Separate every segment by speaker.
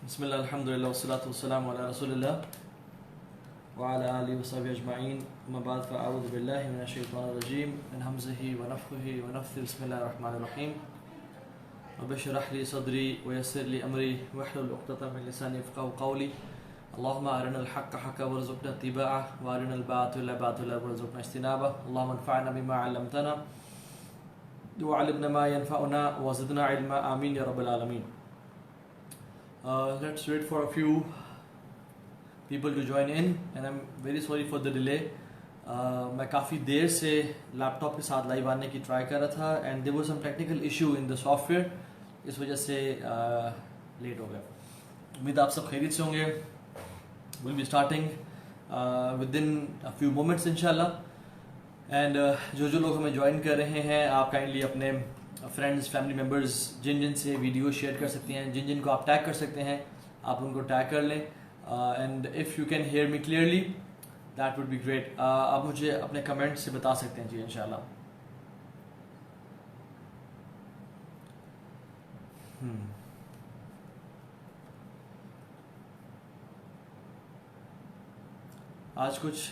Speaker 1: بسم الله الحمد لله والصلاة والسلام على رسول الله وعلى آله وصحبه أجمعين. أما بعد فأعوذ بالله من الشيطان الرجيم من همزه ونفخه ونفثه. بسم الله الرحمن الرحيم. رب اشرح لي صدري ويسر لي أمري واحلل عقدة من لساني يفقهوا قولي. اللهم أرنا الحق حقا وارزقنا اتباعه وأرنا الباطل باطلا وارزقنا اجتنابه. اللهم انفعنا بما علمتنا وعلمنا ما ينفعنا وزدنا علما. آمين يا رب العالمين. Let's wait for a few people to join in and I'm very sorry for the delay. میں کافی دیر سے لیپ ٹاپ کے ساتھ لائیو آنے کی ٹرائی کر رہا تھا and there was some technical issue in the software. اس وجہ سے لیٹ ہو گیا. امید آپ سب خیریت سے ہوں گے. we'll be starting within a few moments انشاءاللہ. اینڈ جو لوگ ہمیں جوائن کر رہے ہیں آپ کائنڈلی اپنے فرینڈز فیملی ممبرز جن سے ویڈیو شیئر کر سکتے ہیں جن کو آپ ٹیگ کر سکتے ہیں آپ ان کو ٹیگ کر لیں. And if you can hear me clearly that would be great. آپ مجھے اپنے کمنٹ سے بتا سکتے ہیں جی انشاءاللہ. آج کچھ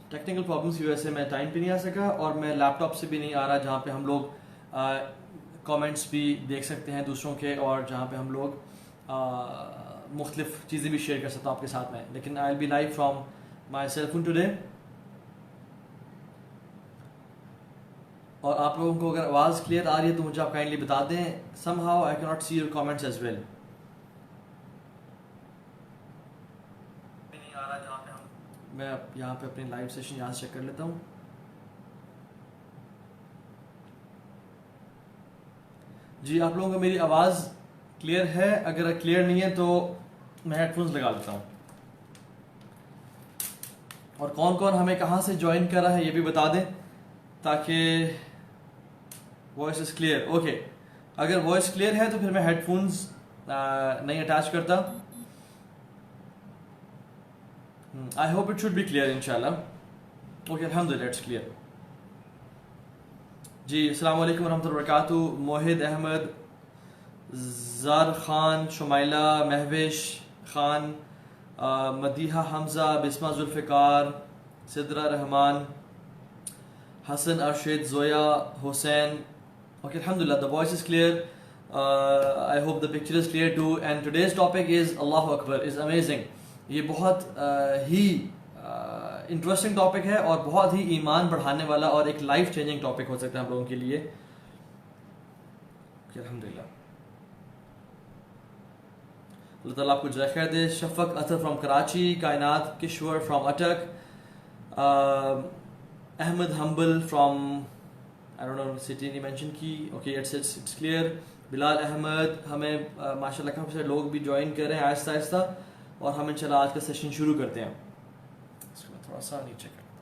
Speaker 1: ٹیکنیکل پرابلمس کی وجہ سے میں ٹائم پہ نہیں آ سکا اور میں لیپ ٹاپ سے بھی نہیں آ رہا جہاں پہ ہم لوگ کامنٹس بھی دیکھ سکتے ہیں دوسروں کے اور جہاں پہ ہم لوگ مختلف چیزیں بھی شیئر کر سکتا ہوں آپ کے ساتھ میں. لیکن I will be live from my cell phone today. اور آپ لوگوں کو اگر آواز کلیئر آ رہی ہے تو مجھے آپ کائنڈلی بتا دیں. سم ہاؤ آئی کی not see your comments as well. میں یہاں پہ اپنی لائیو سیشن یہاں سے چیک کر لیتا ہوں. جی آپ لوگوں کو میری آواز کلیئر ہے؟ اگر کلیئر نہیں ہے تو میں ہیڈ فونز لگا لیتا ہوں. اور کون کون ہمیں کہاں سے جوائن کر رہا ہے یہ بھی بتا دیں تاکہ وائس از کلیئر. اوکے اگر وائس کلیئر ہے تو پھر میں ہیڈ فونز نہیں اٹیچ کرتا. I hope it should be clear inshallah. Okay, alhamdulillah, it's clear. جی السلام علیکم ورحمۃ اللہ وبرکاتہ. موحد احمد، زار خان، شمائلہ، مہوش خان، مدیحہ حمزہ، بسمہ ذوالفقار، صدرہ رحمان، حسن ارشد، زویا حسین. Okay, alhamdulillah, the voice is clear. I hope the picture is clear too. And today's topic is Allahu Akbar, is amazing. یہ بہت ہی interesting topic ہے اور بہت ہی ایمان بڑھانے والا اور ایک لائف چینجنگ ٹاپک ہو سکتا ہے ہم لوگوں کے لیے. الحمدللہ اللہ تعالیٰ آپ کو جزائے خیر دے. شفق اطہر فرام کراچی، کائنات کشور فرام اٹک، احمد ہمبل from I don't know city نہیں مینشن کی. Okay it's clear. Bilal Ahmed. ہمیں ماشاء اللہ کافی سارے لوگ بھی جوائن کر رہے ہیں آہستہ آہستہ اور ہم انشاءاللہ آج کا سیشن شروع کرتے ہیں. اس کو تھوڑا سا نیچے کرتا ہوں.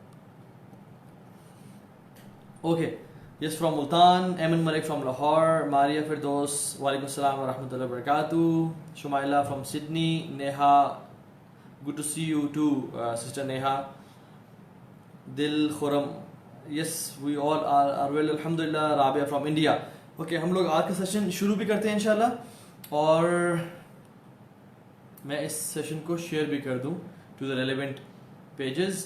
Speaker 1: Okay yes from Multan. Aiman Malik from Lahore. Maria Firdous وعلیکم السلام ورحمۃ اللہ وبرکاتہ. Shumaila from Sydney. Neha good to see you too sister Neha. دل خرم یس وی آل آر ویل الحمد للہ. Rabia from India. اوکے ہم لوگ آج کا سیشن شروع بھی کرتے ہیں انشاءاللہ اور میں اس سیشن کو شیئر بھی کر دوں ٹو دا ریلیونٹ پیجز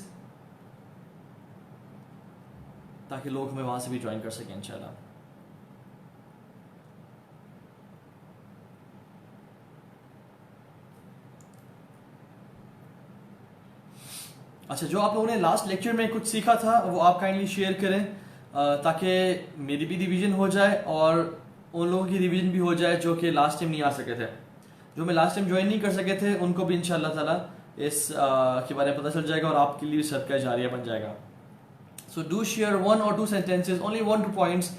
Speaker 1: تاکہ لوگ ہمیں وہاں سے بھی جوائن کر سکیں انشاءاللہ. اچھا جو آپ لوگوں نے لاسٹ لیکچر میں کچھ سیکھا تھا وہ آپ کائنڈلی شیئر کریں تاکہ میری بھی ریویژن ہو جائے اور ان لوگوں کی ریویژن بھی ہو جائے جو کہ لاسٹ ٹائم نہیں آ سکے تھے. جو میں لاسٹ ٹائم جوائن نہیں کر سکے تھے ان کو بھی انشاءاللہ تعالیٰ اس کے بارے میں پتہ چل جائے گا اور آپ کے لیے بھی صدقہ جاریہ بن جائے گا. So do share 1 or 2 sentences, only 1 2 points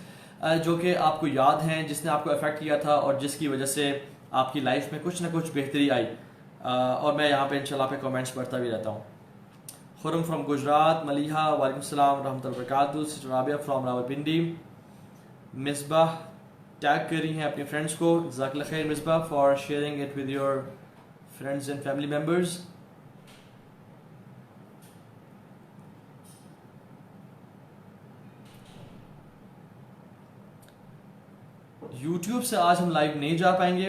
Speaker 1: جو کہ آپ کو یاد ہیں جس نے آپ کو افیکٹ کیا تھا اور جس کی وجہ سے آپ کی لائف میں کچھ نہ کچھ بہتری آئی. اور میں یہاں پہ انشاءاللہ پہ کامنٹس پڑھتا بھی رہتا ہوں. خرم فرام گجرات. ملیحہ وعلیکم السلام ورحمۃ اللہ وبرکاتہ. Sister Rabia from Rawalpindi. Misbah tag کر رہی ہیں اپنے فرینڈس کو. جزاک اللہ خیر Misbah for sharing it with your friends and family members. YouTube سے آج ہم لائیو نہیں جا پائیں گے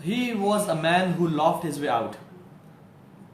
Speaker 1: He was a man who laughed his way out.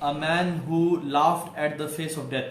Speaker 1: A man who laughed at the face of death.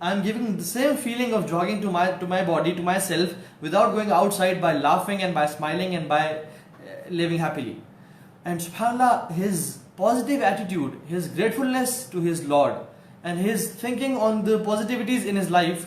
Speaker 1: I am giving the same feeling of jogging to my body, to myself, without going outside, by laughing and by smiling and by living happily. And subhanallah, his positive attitude, his gratefulness to his Lord, and his thinking on the positivities in his life,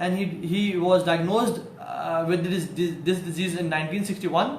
Speaker 1: and he was diagnosed with this disease in 1961,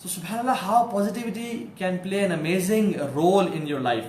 Speaker 1: So subhanallah, how positivity can play an amazing role in your life.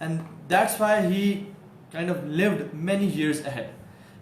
Speaker 1: and that's why he kind of lived many years ahead.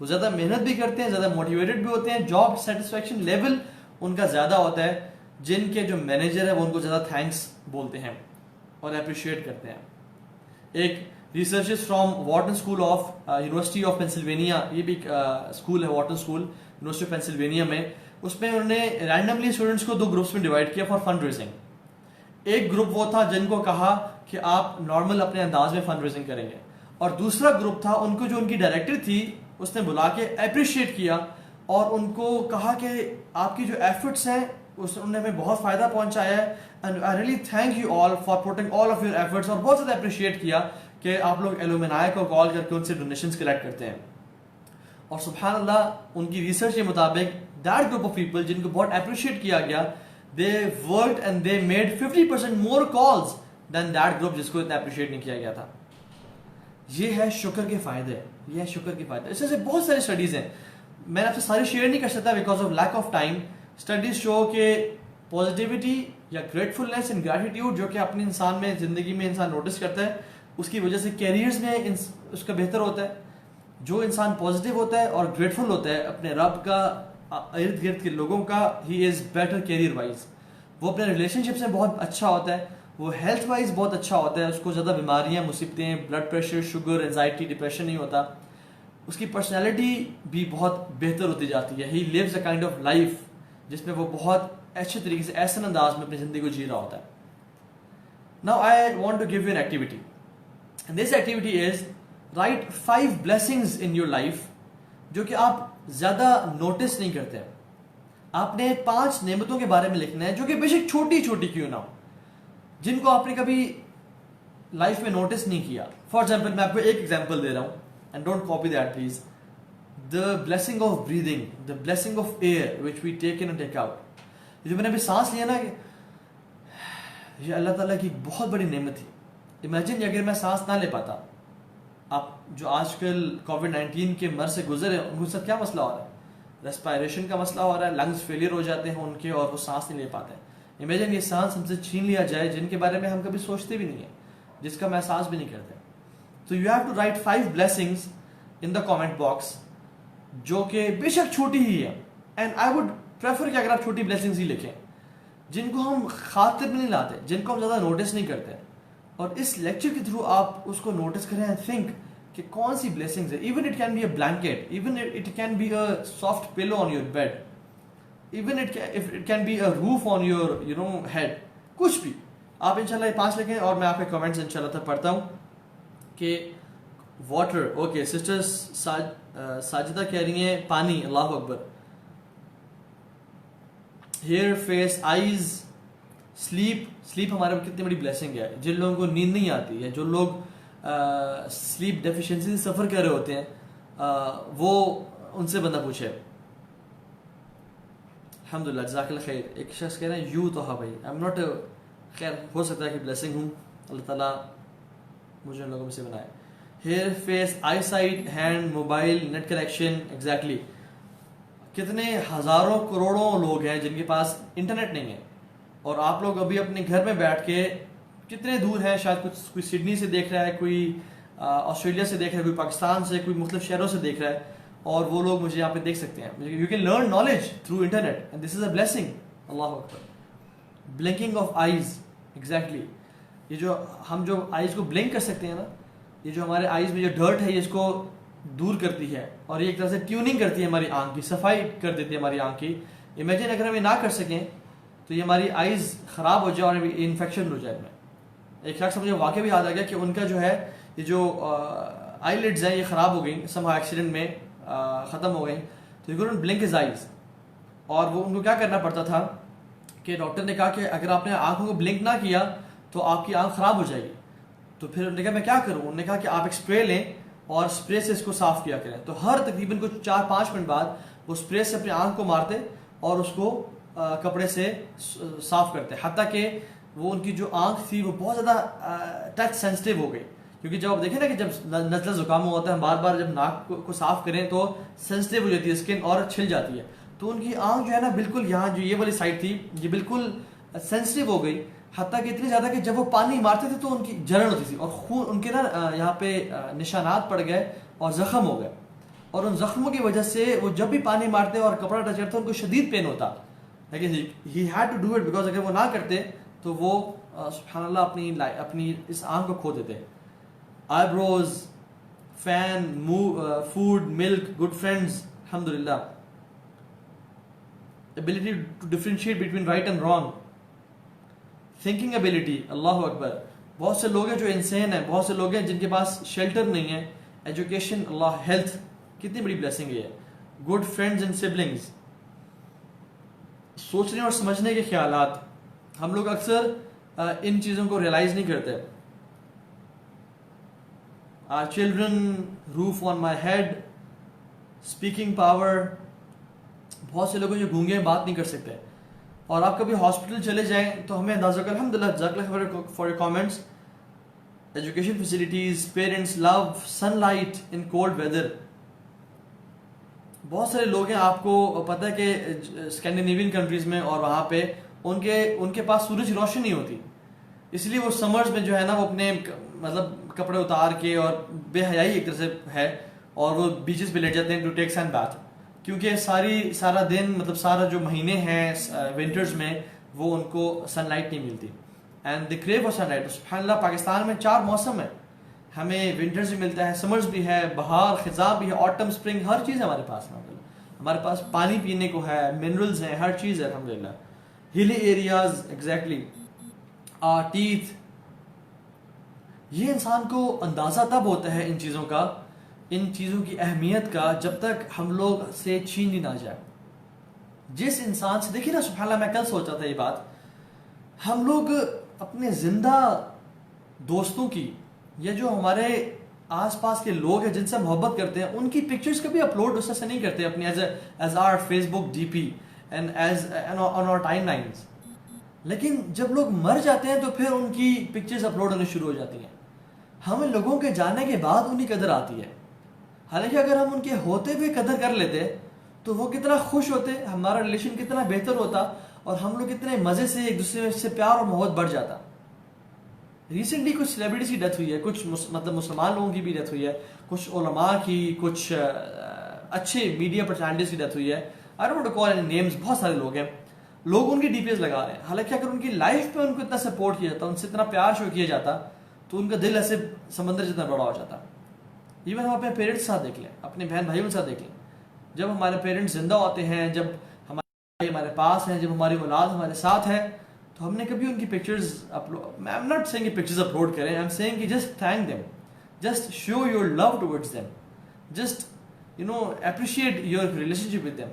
Speaker 1: وہ زیادہ محنت بھی کرتے ہیں, زیادہ motivated بھی ہوتے ہیں, جاب سیٹسفیکشن لیول ان کا زیادہ ہوتا ہے. جن کے جو مینیجر ہے وہ ان کو زیادہ تھینکس بولتے ہیں اور اپریشیٹ کرتے ہیں. ایک researches from Wharton school of university of Pennsylvania, یہ بھی ایک اسکول ہے Wharton school university of Pennsylvania میں, اس میں انہوں نے رینڈملی اسٹوڈنٹس کو 2 گروپس میں ڈیوائڈ کیا فار فنڈ ریزنگ. ایک گروپ وہ تھا جن کو کہا کہ آپ نارمل اپنے انداز میں فنڈ ریزنگ کریں گے, اور دوسرا گروپ تھا ان کو جو ان کی ڈائریکٹر تھی اس نے بلا کے اپریشیٹ کیا اور ان کو کہا کہ آپ کی جو ایفرٹس ہیں انہوں نے ہمیں بہت فائدہ پہنچایا ہے, and I really thank you all for putting all of your efforts, اور بہت زیادہ اپریشیٹ کیا کہ آپ لوگ ایلومنائی کو کال کر کے ان سے ڈونیشنز کلیکٹ کرتے ہیں. اور سبحان اللہ ان کی ریسرچ کے مطابق دیٹ گروپ آف پیپل جن کو بہت اپریشیٹ کیا گیا, they worked and they made 50% more calls than that group جس کو اتنا اپریشیٹ نہیں کیا گیا تھا. یہ ہے شکر کے فائدے, یہ ہے شکر کے فائدے. اس سے بہت سارے اسٹڈیز ہیں, میں آپ سے ساری شیئر نہیں کر سکتا because of lack of time. Studies show کہ پازیٹیوٹی یا گریٹفلنس اینڈ گریٹیٹیوڈ جو کہ اپنے انسان میں زندگی میں انسان نوٹس کرتا ہے, اس کی وجہ سے کیریئرز میں اس کا بہتر ہوتا ہے. جو انسان پازیٹیو ہوتا ہے اور گریٹفل ہوتا ہے اپنے رب کا, ارد گرد کے لوگوں کا, ہی از بیٹر کیریئر وائز. وہ اپنے ریلیشن شپس میں بہت اچھا ہوتا ہے, وہ ہیلتھ وائز بہت اچھا ہوتا ہے, اس کو زیادہ بیماریاں, مصیبتیں, blood pressure, sugar, anxiety, depression نہیں ہوتا. اس کی پرسنالٹی بھی بہت بہتر ہوتی جاتی ہے. He lives a kind of life جس میں وہ بہت اچھے طریقے سے احسن انداز میں اپنی زندگی کو جی رہا ہوتا ہے. Now I want to give you an activity. This activity is write 5 blessings in your life جو کہ آپ زیادہ نوٹس نہیں کرتے. آپ نے 5 نعمتوں کے بارے میں لکھنا ہے جو کہ بے شک چھوٹی چھوٹی کیوں نہ ہو, جن کو آپ نے کبھی لائف میں نوٹس نہیں کیا. فار ایگزامپل میں آپ کو ایک ایگزامپل دے رہا ہوں, and don't copy that please. The blessing of breathing, the blessing of air which we take in and take out. جو میں نے ابھی سانس لیا نا, یہ اللہ تعالیٰ کی بہت بڑی نعمت تھی. امیجن اگر میں سانس نہ لے پاتا, آپ جو آج کل کووڈ-19 کے مرض سے گزرے ان کے ساتھ کیا مسئلہ ہو رہا ہے, ریسپائریشن کا مسئلہ ہو رہا ہے, لنگس فیلئر ہو جاتے ہیں ان کے اور وہ سانس نہیں لے پاتے. امیجن یہ سانس ہم سے چھین لیا جائے جن کے بارے میں ہم کبھی سوچتے بھی نہیں ہیں, جس کا ہم احساس بھی نہیں کرتے. تو you have to write 5 blessings in the comment box جو کہ بے شک چھوٹی ہی ہے, اینڈ آئی وڈ پریفر کہ اگر آپ چھوٹی blessings ہی لکھیں جن کو ہم خاطر میں نہیں لاتے, جن کو ہم زیادہ نوٹس نہیں کرتے, اور اس لیکچر کے تھرو آپ اس کو نوٹس کریں اینڈ تھنک کہ کون سی blessings ہے. Even it can be a blanket, even it can be a soft pillow on your bed, even it can be a roof on your head, کچھ بھی. آپ انشاءاللہ یہ 5 لکھیں اور میں آپ کے کمنٹس انشاءاللہ تک پڑھتا ہوں. کہ واٹر, اوکے سسٹرز ساجدہ کہہ رہی ہیں پانی, اللہ اکبر. ہیئر, فیس, آئیز, سلیپ ہمارے کتنی بڑی بلیسنگ ہے. جن لوگوں کو نیند نہیں آتی ہے, جو لوگ سلیپ ڈیفیشنسی سے سفر کر رہے ہوتے ہیں, وہ ان سے بندہ پوچھے. الحمدللہ, جزاک اللہ خیر. ایک شخص کہہ رہے ہیں یو تو ہاں بھائی, آئی ایم ناٹ, خیر ہو سکتا ہے کہ بلیسنگ ہوں, اللہ تعالیٰ مجھے ان لوگوں میں سے بنائے. Hair, face, eyesight, hand, mobile, net connection, exactly. کتنے ہزاروں کروڑوں لوگ ہیں جن کے پاس انٹرنیٹ نہیں ہے, اور آپ لوگ ابھی اپنے گھر میں بیٹھ کے کتنے دور ہیں, شاید کوئی سڈنی سے دیکھ رہا ہے, کوئی آسٹریلیا سے دیکھ رہا ہے, کوئی پاکستان سے, کوئی مختلف شہروں سے دیکھ رہا ہے, اور وہ لوگ مجھے یہاں پہ دیکھ سکتے ہیں. You can learn knowledge through internet and this is a blessing. اللہ اکبر. Blinking of eyes, exactly. یہ جو ہم جو آئیز کو بلنک کر سکتے ہیں نا, یہ جو ہمارے آئیز میں جو ڈرٹ ہے یہ اس کو دور کرتی ہے, اور یہ ایک طرح سے ٹیوننگ کرتی ہے ہماری آنکھ کی, صفائی کر دیتی ہے ہماری آنکھ کی. امیجن اگر ہم یہ نہ کر سکیں تو یہ ہماری آئیز خراب ہو جائے اور انفیکشن ہو جائے. ایک شخص مجھے واقعہ بھی یاد آ گیا کہ ان کا جو ہے یہ جو آئی لیڈز ہیں یہ خراب ہو گئیں, سم ایکسیڈنٹ میں ختم ہو گئیں, تو you couldn't blink his eyes. اور وہ ان کو کیا کرنا پڑتا تھا کہ ڈاکٹر نے کہا کہ اگر آپ نے آنکھوں کو بلنک نہ کیا تو آپ کی آنکھ خراب ہو جائے گی. تو پھر انہوں نے کہا میں کیا کروں, انہوں نے کہا کہ آپ ایک اسپرے لیں اور اسپرے سے اس کو صاف کیا کریں. تو ہر تقریباً کچھ 4-5 منٹ بعد وہ اسپرے سے اپنی آنکھ کو مارتے اور اس کو کپڑے سے صاف کرتے, حتیٰ کہ وہ ان کی جو آنکھ تھی وہ بہت زیادہ ٹچ سینسٹیو ہو گئی. کیونکہ جب آپ دیکھیں نا کہ جب نزلہ زکام ہوتا ہے, بار بار جب ناک کو صاف کریں تو سینسٹیو ہو جاتی ہے اسکن اور چھل جاتی ہے. تو ان کی آنکھ جو ہے نا بالکل یہاں جو یہ والی سائڈ تھی یہ بالکل سینسٹیو ہو گئی, حتیٰ کہ اتنی زیادہ کہ جب وہ پانی مارتے تھے تو ان کی جلن ہوتی تھی اور خون ان کے نا یہاں پہ نشانات پڑ گئے اور زخم ہو گئے. اور ان زخموں کی وجہ سے وہ جب بھی پانی مارتے اور کپڑا ٹچ کرتے ان کو شدید پین ہوتا, لیکن he had to do it because اگر وہ نہ کرتے تو وہ سبحان اللہ اپنی اس آنکھ کو کھو دیتے. آئی بروز, فین, فوڈ, ملک, گڈ فرینڈز, الحمدللہ. ability to differentiate between right and wrong, thinking ability, اللہ اکبر. بہت سے لوگ ہیں جو انسین ہیں, بہت سے لوگ ہیں جن کے پاس شیلٹر نہیں ہے, ایجوکیشن, اللہ, ہیلتھ, کتنی بڑی بلیسنگ ہے. گڈ فرینڈز اینڈ سبلنگز, سوچنے اور سمجھنے کے خیالات, ہم لوگ اکثر ان چیزوں کو ریئلائز نہیں کرتے. Children, roof on my head, speaking power, بہت سے لوگ جو گونگے بات نہیں کر سکتے. اور آپ کبھی ہاسپٹل چلے جائیں تو ہمیں اندازہ ہوگا, الحمدللہ, جزاک اللہ for your comments, education facilities, parents, love, sunlight in cold weather. بہت سارے لوگ ہیں, آپ کو پتہ ہے کہ اسکینڈینیوین کنٹریز میں اور وہاں پہ ان کے پاس سورج کی روشنی نہیں ہوتی, اس لیے وہ سمرز میں جو ہے نا وہ اپنے مطلب کپڑے اتار کے, اور بے حیائی ایک طرح سے ہے, اور وہ بیچز پہ لیٹ جاتے ہیں ٹو ٹیک سین باتھ, کیونکہ سارا دن مطلب سارا جو مہینے ہیں ونٹرز میں وہ ان کو سن لائٹ نہیں ملتی, and the crave for sunlight. سبحان اللہ, پاکستان میں 4 موسم ہیں, ہمیں ونٹرز بھی ملتا ہے, سمرز بھی ہے, بہار, خزاں بھی ہے, آٹم, اسپرنگ, ہر چیز ہے ہمارے پاس. ہمارے پاس پانی پینے کو ہے, منرلز ہیں, ہر چیز ہے الحمدللہ. ہلی ایریاز, ایگزیکٹلی, ٹیتھ. یہ انسان کو اندازہ تب ہوتا ہے ان چیزوں کا, ان چیزوں کی اہمیت کا, جب تک ہم لوگ سے چھین نہ جائے. جس انسان سے, دیکھیے نا سبحان اللہ, میں کل سوچا تھا یہ بات, ہم لوگ اپنے زندہ دوستوں کی یا جو ہمارے آس پاس کے لوگ ہیں جن سے محبت کرتے ہیں ان کی پکچرز کبھی اپلوڈ اس سے نہیں کرتے اپنی as our Facebook D P and as on our timelines. لیکن جب لوگ مر جاتے ہیں تو پھر ان کی پکچرز اپلوڈ ہونے شروع ہو جاتی ہیں. ہمیں لوگوں کے جانے کے بعد ان کی قدر آتی ہے, حالانکہ اگر ہم ان کے ہوتے ہوئے قدر کر لیتے تو وہ کتنا خوش ہوتے, ہمارا ریلیشن کتنا بہتر ہوتا, اور ہم لوگ کتنے مزے سے ایک دوسرے سے پیار اور محبت بڑھ جاتا. ریسنٹلی کچھ سیلیبریٹیز کی ڈیتھ ہوئی ہے, کچھ مطلب مسلمان لوگوں کی بھی ڈیتھ ہوئی ہے, کچھ علماء کی, کچھ اچھے میڈیا پرسنالٹیز کی ڈیتھ ہوئی ہے. I don't want to call any names, بہت سارے لوگ ہیں, لوگ ان کی ڈی پی ایس لگا رہے ہیں, حالانکہ اگر ان کی لائف پہ ان کو اتنا سپورٹ کیا جاتا, ان سے اتنا پیار شو کیا جاتا, تو ان کا دل ایسے سمندر جتنا بڑا ہو جاتا. ایون ہم اپنے پیرنٹس کے ساتھ دیکھ لیں, اپنے بہن بھائیوں کے ساتھ دیکھ لیں, جب ہمارے پیرنٹس زندہ ہوتے ہیں, جب ہمارے پاس ہیں, جب ہماری اولاد ہمارے ساتھ ہے, تو ہم نے کبھی ان کی pictures upload, I am not seeing کہ پکچرز اپلوڈ کریں, آئی ایم سیئنگ کہ just thank them, just show your love towards them, just appreciate your relationship with them.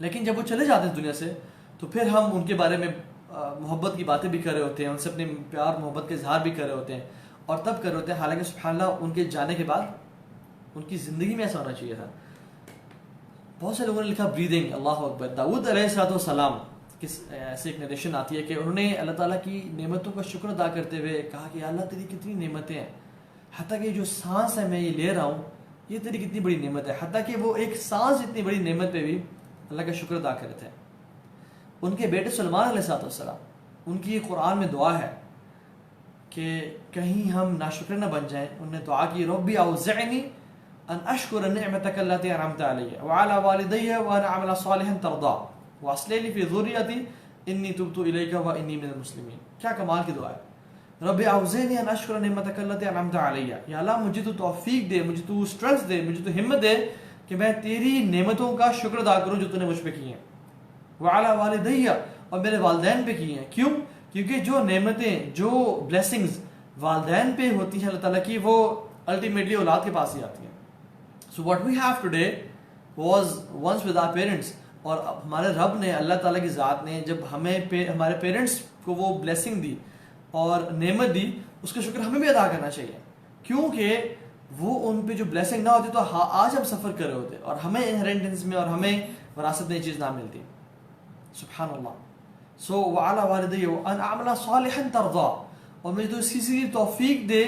Speaker 1: لیکن جب وہ چلے جاتے ہیں دنیا سے تو پھر ہم ان کے بارے میں محبت کی باتیں بھی کر رہے ہوتے ہیں, ان سے اپنے پیار محبت کے اظہار بھی کر رہے ہوتے ہیں, اور تب کر رہے ہوتے ہیں, حالانکہ سبحان اللہ ان کے جانے کے بعد ان کی زندگی میں ایسا ہونا چاہیے تھا. بہت سے لوگوں نے لکھا بریدنگ, اللہ اکبر. داؤد علیہ السلام ایسے ایک نریشن آتی ہے کہ انہوں نے اللہ تعالیٰ کی نعمتوں کا شکر ادا کرتے ہوئے کہا کہ اللہ تیری کتنی نعمتیں ہیں, حتیٰ کہ جو سانس ہے میں یہ لے رہا ہوں یہ تیری کتنی بڑی نعمت ہے. حتیٰ کہ وہ ایک سانس اتنی بڑی نعمت پہ بھی اللہ کا شکر ادا کرتے ہیں. ان کے بیٹے سلمان علیہ السلام, ان کی قرآن میں دعا ہے کہ کہیں ہم ناشکر نہ بن جائیں. انہوں نے دعا کی, ربی اوزعنی ان اشکر نعمتک التی انعمت علی وعلی والدی وانا اعمل صالحا ترضا واصلح لی فی ذریتی انی تبت الیک وانی من المسلمین. کیا کمال کی دعا ہے, رب اوزعنی ان اشکر نعمتک التی انعمت علی, یا اللہ مجھے تو توفیق دے, مجھے تو اسٹرینتھ دے, مجھے تو ہمت دے کہ میں تیری نعمتوں کا شکر ادا کروں جو تو نے مجھ پہ کی ہیں, وعلی والدی, اور میرے والدین پہ کی ہیں. کیوں؟ کیونکہ جو نعمتیں, جو بلیسنگز والدین پہ ہوتی ہیں اللہ تعالیٰ کی, وہ الٹیمیٹلی اولاد کے پاس ہی آتی ہیں. So what we have today was once with our parents. اور ہمارے رب نے, اللہ تعالیٰ کی ذات نے جب ہمارے پیرنٹس کو وہ بلیسنگ دی اور نعمت دی, اس کا شکر ہمیں بھی ادا کرنا چاہیے, کیونکہ وہ ان پہ جو بلیسنگ نہ ہوتی تو آج ہم سفر کر رہے ہوتے اور ہمیں انہیریٹنس میں اور ہمیں وراثت میں یہ چیز نہ ملتی. سبحان اللہ. سو وعلی والدی وان اعمل صالحا ترضا, اور مجھے تو اسی سے توفیق دے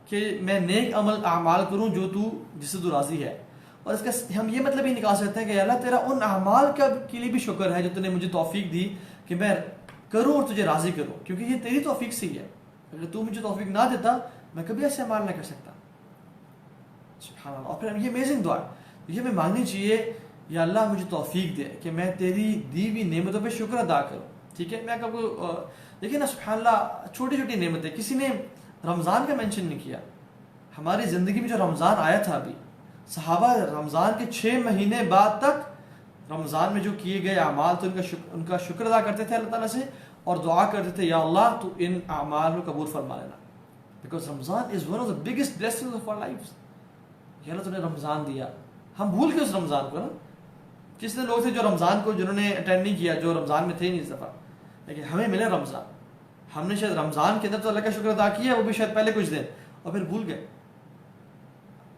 Speaker 1: کہ میں نیک اعمال کروں جو تو جس سے تو راضی ہے. اور اس کا ہم یہ مطلب ہی نکال سکتے ہیں کہ اللہ تیرا ان اعمال کے لیے بھی شکر ہے جو تو نے مجھے توفیق دی کہ میں کروں اور تجھے راضی کروں, کیونکہ یہ تیری توفیق سے ہی ہے. اگر تو مجھے توفیق نہ دیتا میں کبھی ایسے اعمال نہ کر سکتا. سبحان اللہ. اور پھر یہ امیزنگ دعا ہے. یہ ہمیں مانگنی چاہیے یا اللہ مجھے توفیق دے کہ میں تیری دی ہوئی نعمتوں پہ شکر ادا کروں. ٹھیک ہے, میں آپ کو دیکھیں نا سبحان اللہ چھوٹی چھوٹی نعمتیں, کسی نے رمضان کا مینشن نہیں کیا. ہماری زندگی میں جو رمضان آیا تھا ابھی, صحابہ رمضان کے 6 مہینے بعد تک رمضان میں جو کیے گئے اعمال تو ان کا شکر ادا کرتے تھے اللہ تعالیٰ سے, اور دعا کرتے تھے یا اللہ تو ان اعمال کو قبول فرما لینا, because Ramzan is one of the biggest blessing of our life. یا اللہ تو نے رمضان دیا, ہم بھول گئے اس رمضان کو نا. کتنے لوگ تھے جو رمضان کو جنہوں نے اٹینڈ نہیں کیا, جو رمضان میں تھے نہیں اس دفعہ, لیکن ہمیں ملا رمضان. ہم نے شاید رمضان کے اندر تو اللہ کا شکر ادا کیا, وہ بھی شاید پہلے کچھ دن, اور پھر بھول گئے.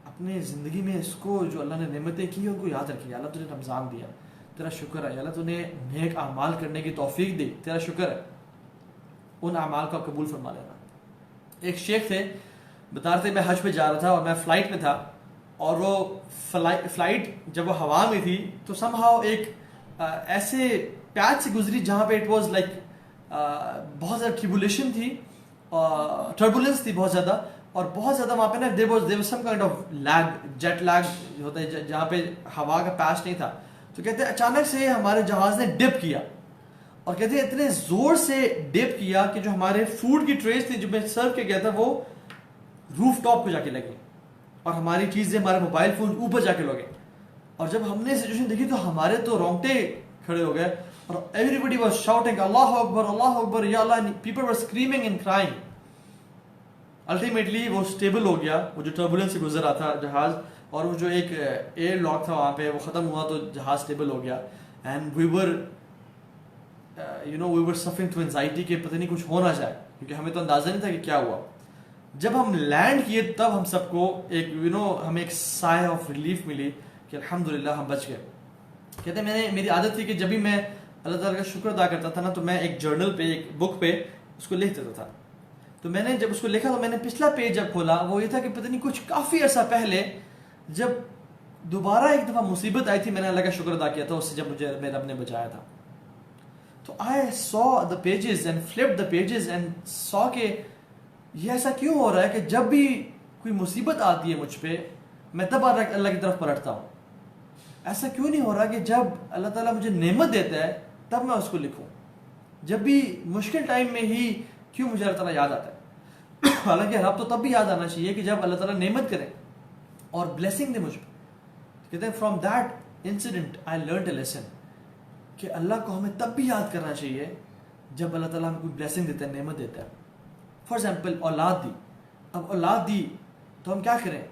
Speaker 1: اپنے زندگی میں اس کو جو اللہ نے نعمتیں کی ان کو یاد رکھیے. اللہ تجھے رمضان دیا, تیرا شکر ہے. اللہ تو نے نیک اعمال کرنے کی توفیق دی, تیرا شکر ہے. ان اعمال کو قبول فرما لینا. ایک شیخ تھے, بتا رہے تھے میں حج پہ جا رہا تھا اور میں فلائٹ میں تھا, اور وہ فلائٹ جب وہ ہوا میں تھی تو سم ہاؤ ایک ایسے پیچ سے گزری جہاں پہ اٹ واز لائک بہت زیادہ ٹریبولیشن تھی, ٹربولنس تھی بہت زیادہ, اور بہت زیادہ وہاں پہ نا there was some kind of lag, jet lag جو ہوتا ہے جہاں پہ ہوا کا پیچ نہیں تھا. تو کہتے ہیں اچانک سے ہمارے جہاز نے ڈپ کیا, اور کہتے ہیں اتنے زور سے ڈپ کیا کہ جو ہمارے فوڈ کی ٹریز تھی جو میں سرو کیا گیا تھا وہ روف ٹاپ پہ جا کے لگی, اور ہماری چیزیں ہمارے موبائل فون اوپر جا کے لگے. اور جب ہم نے سچویشن دیکھی تو ہمارے تو رونگٹے کھڑے ہو گئے, اور ایوری بڈی واز شاؤٹنگ اللہ اکبر یا اللہ, people were screaming and crying. Ultimately وہ اسٹیبل ہو گیا, وہ جو ٹربولنس سے گزر رہا تھا جہاز, اور وہ جو ایک ایئر لاک تھا وہاں پہ وہ ختم ہوا تو جہاز اسٹیبل ہو گیا. And we were suffering to anxiety کہ پتہ نہیں کچھ ہو نہ جائے, کیونکہ ہمیں تو اندازہ نہیں تھا کہ کیا ہوا. جب ہم لینڈ کیے تب ہم سب کو ایک ہمیں ایک سائے آف ریلیف ملی کہ الحمدللہ ہم بچ گئے. کہتے ہیں میری عادت تھی کہ جب بھی میں اللہ تعالیٰ کا شکر ادا کرتا تھا نا, تو میں ایک جرنل پہ, ایک بک پہ اس کو لکھ دیتا تھا. تو میں نے جب اس کو لکھا تو میں نے پچھلا پیج جب کھولا وہ یہ تھا کہ پتہ نہیں کچھ کافی عرصہ پہلے جب دوبارہ ایک دفعہ مصیبت آئی تھی, میں نے اللہ کا شکر ادا کیا تھا اس سے, جب مجھے میرے رب نے بچایا تھا. تو I saw the pages and flip the pages and saw کہ یہ ایسا کیوں ہو رہا ہے کہ جب بھی کوئی مصیبت آتی ہے مجھ پہ میں تب اللہ کی طرف پلٹتا ہوں. ایسا کیوں نہیں ہو رہا کہ جب اللہ تعالیٰ مجھے نعمت دیتا ہے تب میں اس کو لکھوں, جب بھی مشکل ٹائم میں ہی کیوں مجھے اللہ تعالیٰ یاد آتا ہے. حالانکہ رب تو تب بھی یاد آنا چاہیے کہ جب اللہ تعالیٰ نعمت کرے اور بلیسنگ دے مجھ پہ. کہتے ہیں from that incident I learned a lesson کہ اللہ کو ہمیں تب بھی یاد کرنا چاہیے جب اللہ تعالیٰ ہمیں کوئی بلیسنگ دیتا ہے, نعمت دیتا ہے. فار ایگزامپل اولاد دی, اب اولاد دی تو ہم کیا کریں,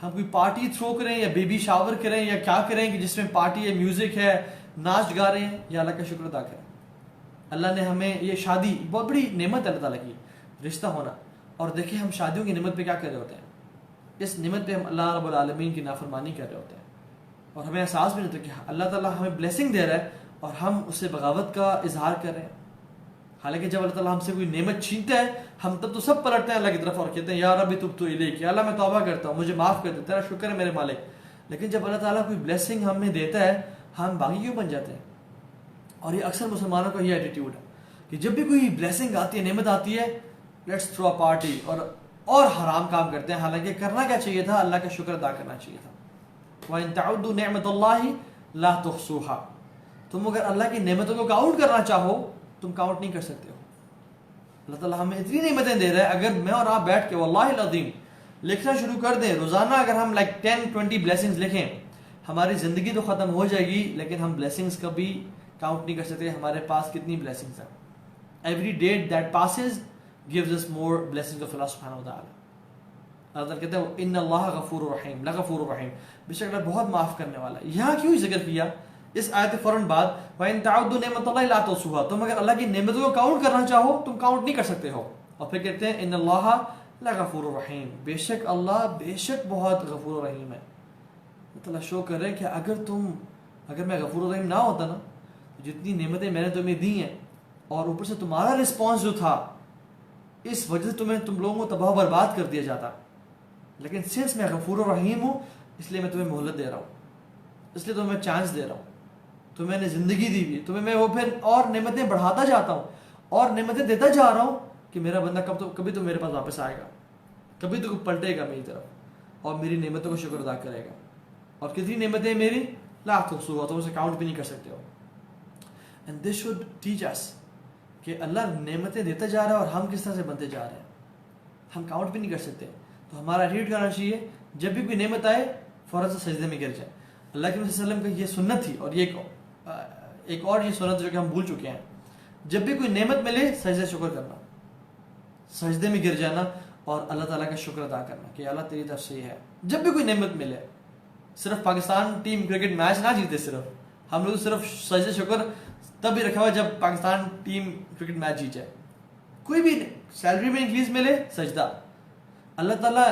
Speaker 1: ہم کوئی پارٹی تھرو کریں یا بیبی شاور کریں یا کیا کریں کہ جس میں پارٹی ہے, میوزک ہے, ناچ گا رہے ہیں, یا اللہ کا شکر ادا کریں. اللہ نے ہمیں یہ شادی بہت بڑی نعمت ہے اللہ تعالیٰ کی, رشتہ ہونا. اور دیکھیں ہم شادیوں کی نعمت پہ کیا کر رہے ہوتے ہیں, اس نعمت پہ ہم اللہ رب العالمین کی نافرمانی کر رہے ہوتے ہیں, اور ہمیں احساس بھی نہیں ہوتا کہ اللہ تعالیٰ ہمیں بلیسنگ دے رہا ہے اور ہم اس سے بغاوت کا اظہار کر رہے ہیں. حالانکہ جب اللہ تعالیٰ ہم سے کوئی نعمت چھینتا ہے ہم تب تو سب پلٹتے ہیں اللہ کی طرف اور کہتے ہیں یا ربی تبت الیک, اللہ میں توبہ کرتا ہوں, مجھے معاف کر دے, تیرا شکر ہے میرے مالک. لیکن جب اللہ تعالیٰ کوئی بلیسنگ ہمیں دیتا ہے ہم باغی کیوں بن جاتے ہیں. اور یہ اکثر مسلمانوں کا یہ ایٹیٹیوڈ ہے کہ جب بھی کوئی بلیسنگ آتی ہے, نعمت آتی ہے, لیٹس تھرو اے پارٹی, اور حرام کام کرتے ہیں. حالانکہ کرنا کیا چاہیے تھا, اللہ کا شکر ادا کرنا چاہیے تھا. وَإِن تَعُدُّوا نِعْمَةَ اللَّهِ لَا تُحْصُوهَا, تم اگر اللہ کی نعمتوں کو کاؤنٹ کرنا چاہو تم کاؤنٹ نہیں کر سکتے ہو. اللہ تعالیٰ ہمیں اتنی نعمتیں دے رہا ہے, اگر میں اور آپ بیٹھ کے واللہ العظیم لکھنا شروع کر دیں روزانہ, اگر ہم لائک 10-20 بلیسنگز لکھیں, ہماری زندگی تو ختم ہو جائے گی لیکن ہم بلیسنگز کا بھی کاؤنٹ نہیں کر سکتے ہمارے پاس کتنی بلیسنگز ہیں. Every date that passes gives us more blessings of Allah subhanahu wa ta'ala. اللہ تعالیٰ کہتے ہیں ان اللہ غفور رحیم, لغفور رحیم, بے شک اللہ بہت معاف کرنے والا ہے. یہاں کیوں ذکر کیا اس آیت فوراً بعد وَإِن تَعُدُّوا نِعْمَةَ اللَّهِ لَا تُحْصُوهَا, تم اگر اللہ کی نعمتوں کو کاؤنٹ کرنا چاہو تم کاؤنٹ نہیں کر سکتے ہو. اور پھر کہتے ہیں ان اللہ لغفور رحیم, بے شک اللہ بے شک بہت غفور رحیم ہے. اللہ تعالیٰ شو کر رہے کہ اگر میں غفور رحیم نہ ہوتا نا, جتنی نعمتیں میں نے تمہیں دی ہیں اور اوپر سے تمہارا رسپانس جو تھا اس وجہ سے تم لوگوں کو تباہ و برباد کر دیا جاتا. لیکن سنس میں غفور الرحیم ہوں اس لیے میں تمہیں مہلت دے رہا ہوں, اس لیے تمہیں چانس دے رہا ہوں, تمہیں میں نے زندگی دی ہوئی, تمہیں میں وہ پھر اور نعمتیں بڑھاتا جاتا ہوں اور نعمتیں دیتا جا رہا ہوں کہ میرا بندہ کبھی تو میرے پاس واپس آئے گا, کبھی تو پلٹے گا میری طرف اور میری نعمتوں کو شکر ادا کرے گا. اور کتنی نعمتیں میری لا تحصوها، تم اسے کاؤنٹ بھی نہیں کر سکتے ہو. And this should teach us کہ اللہ نعمتیں دیتا جا رہا ہے اور ہم کس طرح سے بنتے جا رہے ہیں. ہم کاؤنٹ بھی نہیں کر سکتے. تو ہمارا ایٹیٹیوڈ کرنا چاہیے جب بھی کوئی نعمت آئے فوراً سے سجدے میں گر جائے. اللہ کے نبی صلی اللہ علیہ وسلم کا یہ سنت تھی. اور یہ ایک اور یہ سنت جو کہ ہم بھول چکے ہیں, جب بھی کوئی نعمت ملے سجدے شکر کرنا, سجدے میں گر جانا اور اللہ تعالیٰ کا شکر ادا کرنا کہ اللہ تیری طرف سے یہ ہے. جب بھی کوئی نعمت ملے, صرف پاکستان ٹیم کرکٹ میچ نہ جیتے, صرف ہم لوگ صرف سجدے شکر تب بھی رکھا ہوا جب پاکستان ٹیم کرکٹ میچ جیت جائے. کوئی بھی سیلری میں انکریز ملے سجدہ, اللہ تعالیٰ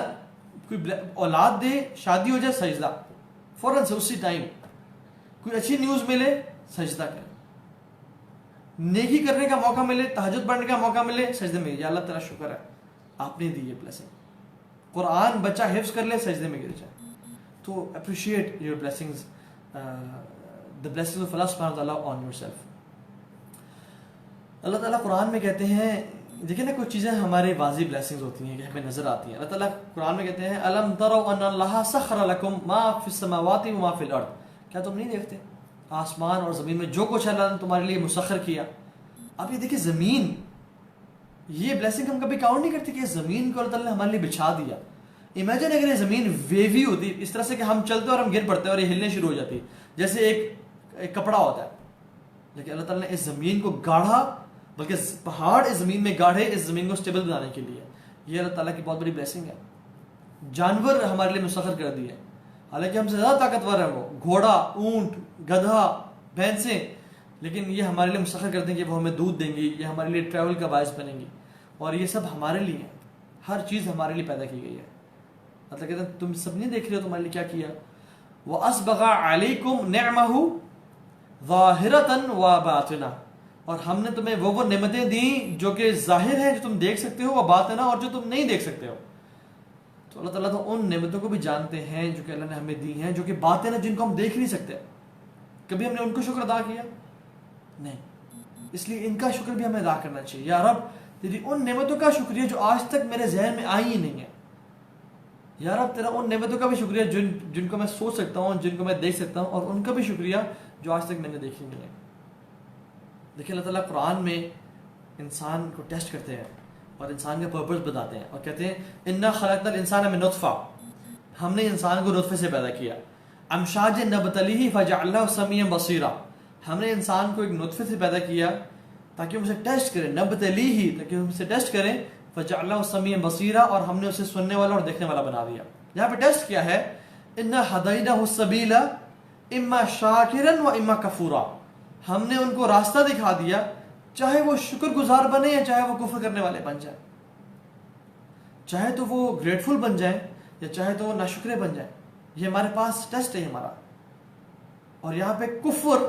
Speaker 1: کوئی اولاد دے, شادی ہو جائے سجدہ فوراً سے اسی ٹائم. کوئی اچھی نیوز ملے سجدہ کریں, نیکی کرنے کا موقع ملے, تہجد پڑھنے کا موقع ملے سجدے میں, یا اللہ تعالیٰ شکر ہے آپ نے دی یہ بلیسنگ. قرآن بچہ حفظ کر لے سجدے میں گر جائے. تو appreciate your blessings, the blessings of Allah subhanahu wa ta'ala on yourself. اللہ تعالیٰ قرآن میں کہتے ہیں, دیکھیں نا کچھ چیزیں ہمارے واضح بلیسنگز ہوتی ہیں کہ ہمیں نظر آتی ہیں. اللہ تعالیٰ قرآن میں کہتے ہیں الم تروا ان اللہ سخر لکم ما فی السماوات و ما فی الارض, کیا تم نہیں دیکھتے آسمان اور زمین میں جو کچھ اللہ نے تمہارے لیے مسخر کیا. اب یہ دیکھیں زمین, یہ بلیسنگ ہم کبھی کاؤنٹ نہیں کرتے کہ زمین کو اللہ تعالیٰ نے ہمارے لیے بچھا دیا. امیجن اگر یہ زمین ویوی ہوتی اس طرح سے کہ ہم چلتے اور ہم گر پڑتے اور یہ ہلنے شروع ہو جاتی جیسے ایک کپڑا ہوتا ہے, لیکن اللہ تعالیٰ نے اس زمین کو گاڑھا, بلکہ پہاڑ اس زمین میں گاڑھے اس زمین کو سٹیبل بنانے کے لیے. یہ اللہ تعالیٰ کی بہت بڑی بلیسنگ ہے. جانور ہمارے لیے مسخر کر دیے, حالانکہ ہم سے زیادہ طاقتور ہیں, وہ گھوڑا, اونٹ, گدھا, بھینسیں, لیکن یہ ہمارے لیے مسخر کر دیں گے, وہ ہمیں دودھ دیں گی, یہ ہمارے لیے ٹریول کا باعث بنیں گی, اور یہ سب ہمارے لیے ہیں. ہر چیز ہمارے لیے پیدا کی گئی ہے. مطلب کہتے ہیں تم سب نہیں دیکھ رہے ہو تمہارے لیے کیا کیا. وَأَسْبَغَ عَلَيْكُمْ نِعْمَهُ ظَاهِرَةً وَبَاطِنَةً, اور ہم نے تمہیں وہ نعمتیں دیں جو کہ ظاہر ہیں, جو تم دیکھ سکتے ہو, وباطنہ, اور جو تم نہیں دیکھ سکتے ہو. تو اللہ تعالیٰ تو ان نعمتوں کو بھی جانتے ہیں جو کہ اللہ نے ہمیں دی ہیں, جو کہ باطن ہیں, جن کو ہم دیکھ نہیں سکتے. کبھی ہم نے ان کو شکر ادا کیا نہیں, اس لیے ان کا شکر بھی ہمیں ادا کرنا چاہیے. یا رب تیری ان نعمتوں کا شکریہ جو آج تک میرے ذہن میں آئی ہی نہیں ہے. یا رب تیرا ان نعمتوں کا بھی شکریہ جن کو میں سوچ سکتا ہوں, جن کو میں دیکھ سکتا ہوں, اور ان کا بھی شکریہ جو آج تک میں نے دیکھی نہیں ہے. دیکھیں اللہ تعالیٰ قرآن میں انسان کو ٹیسٹ کرتے ہیں اور انسان کا پرپس بتاتے ہیں, اور کہتے ہیں انا خلقنا الانسان من نطفہ, ہم نے انسان کو نطفے سے پیدا کیا. امشاج نبتلیہ فجعلناہ سمیعا بصیرا, ہم نے انسان کو ایک نطفے سے پیدا کیا تاکہ ہم اسے ٹیسٹ کریں, نبتلیہ, تاکہ ہم اسے ٹیسٹ کریں, فجعلناہ سمیعا بصیرا, اور ہم نے اسے سننے والا اور دیکھنے والا بنا دیا. یہاں پہ ٹیسٹ کیا ہے, انا ہدیناہ السبیل اما شاکرا و اما کفورا, ہم نے ان کو راستہ دکھا دیا, چاہے وہ شکر گزار بنے یا چاہے وہ کفر کرنے والے بن جائیں, چاہے تو وہ گریٹفل بن جائیں یا چاہے تو وہ ناشکرے بن جائیں. یہ ہمارے پاس ٹیسٹ ہے ہمارا. اور یہاں پہ کفر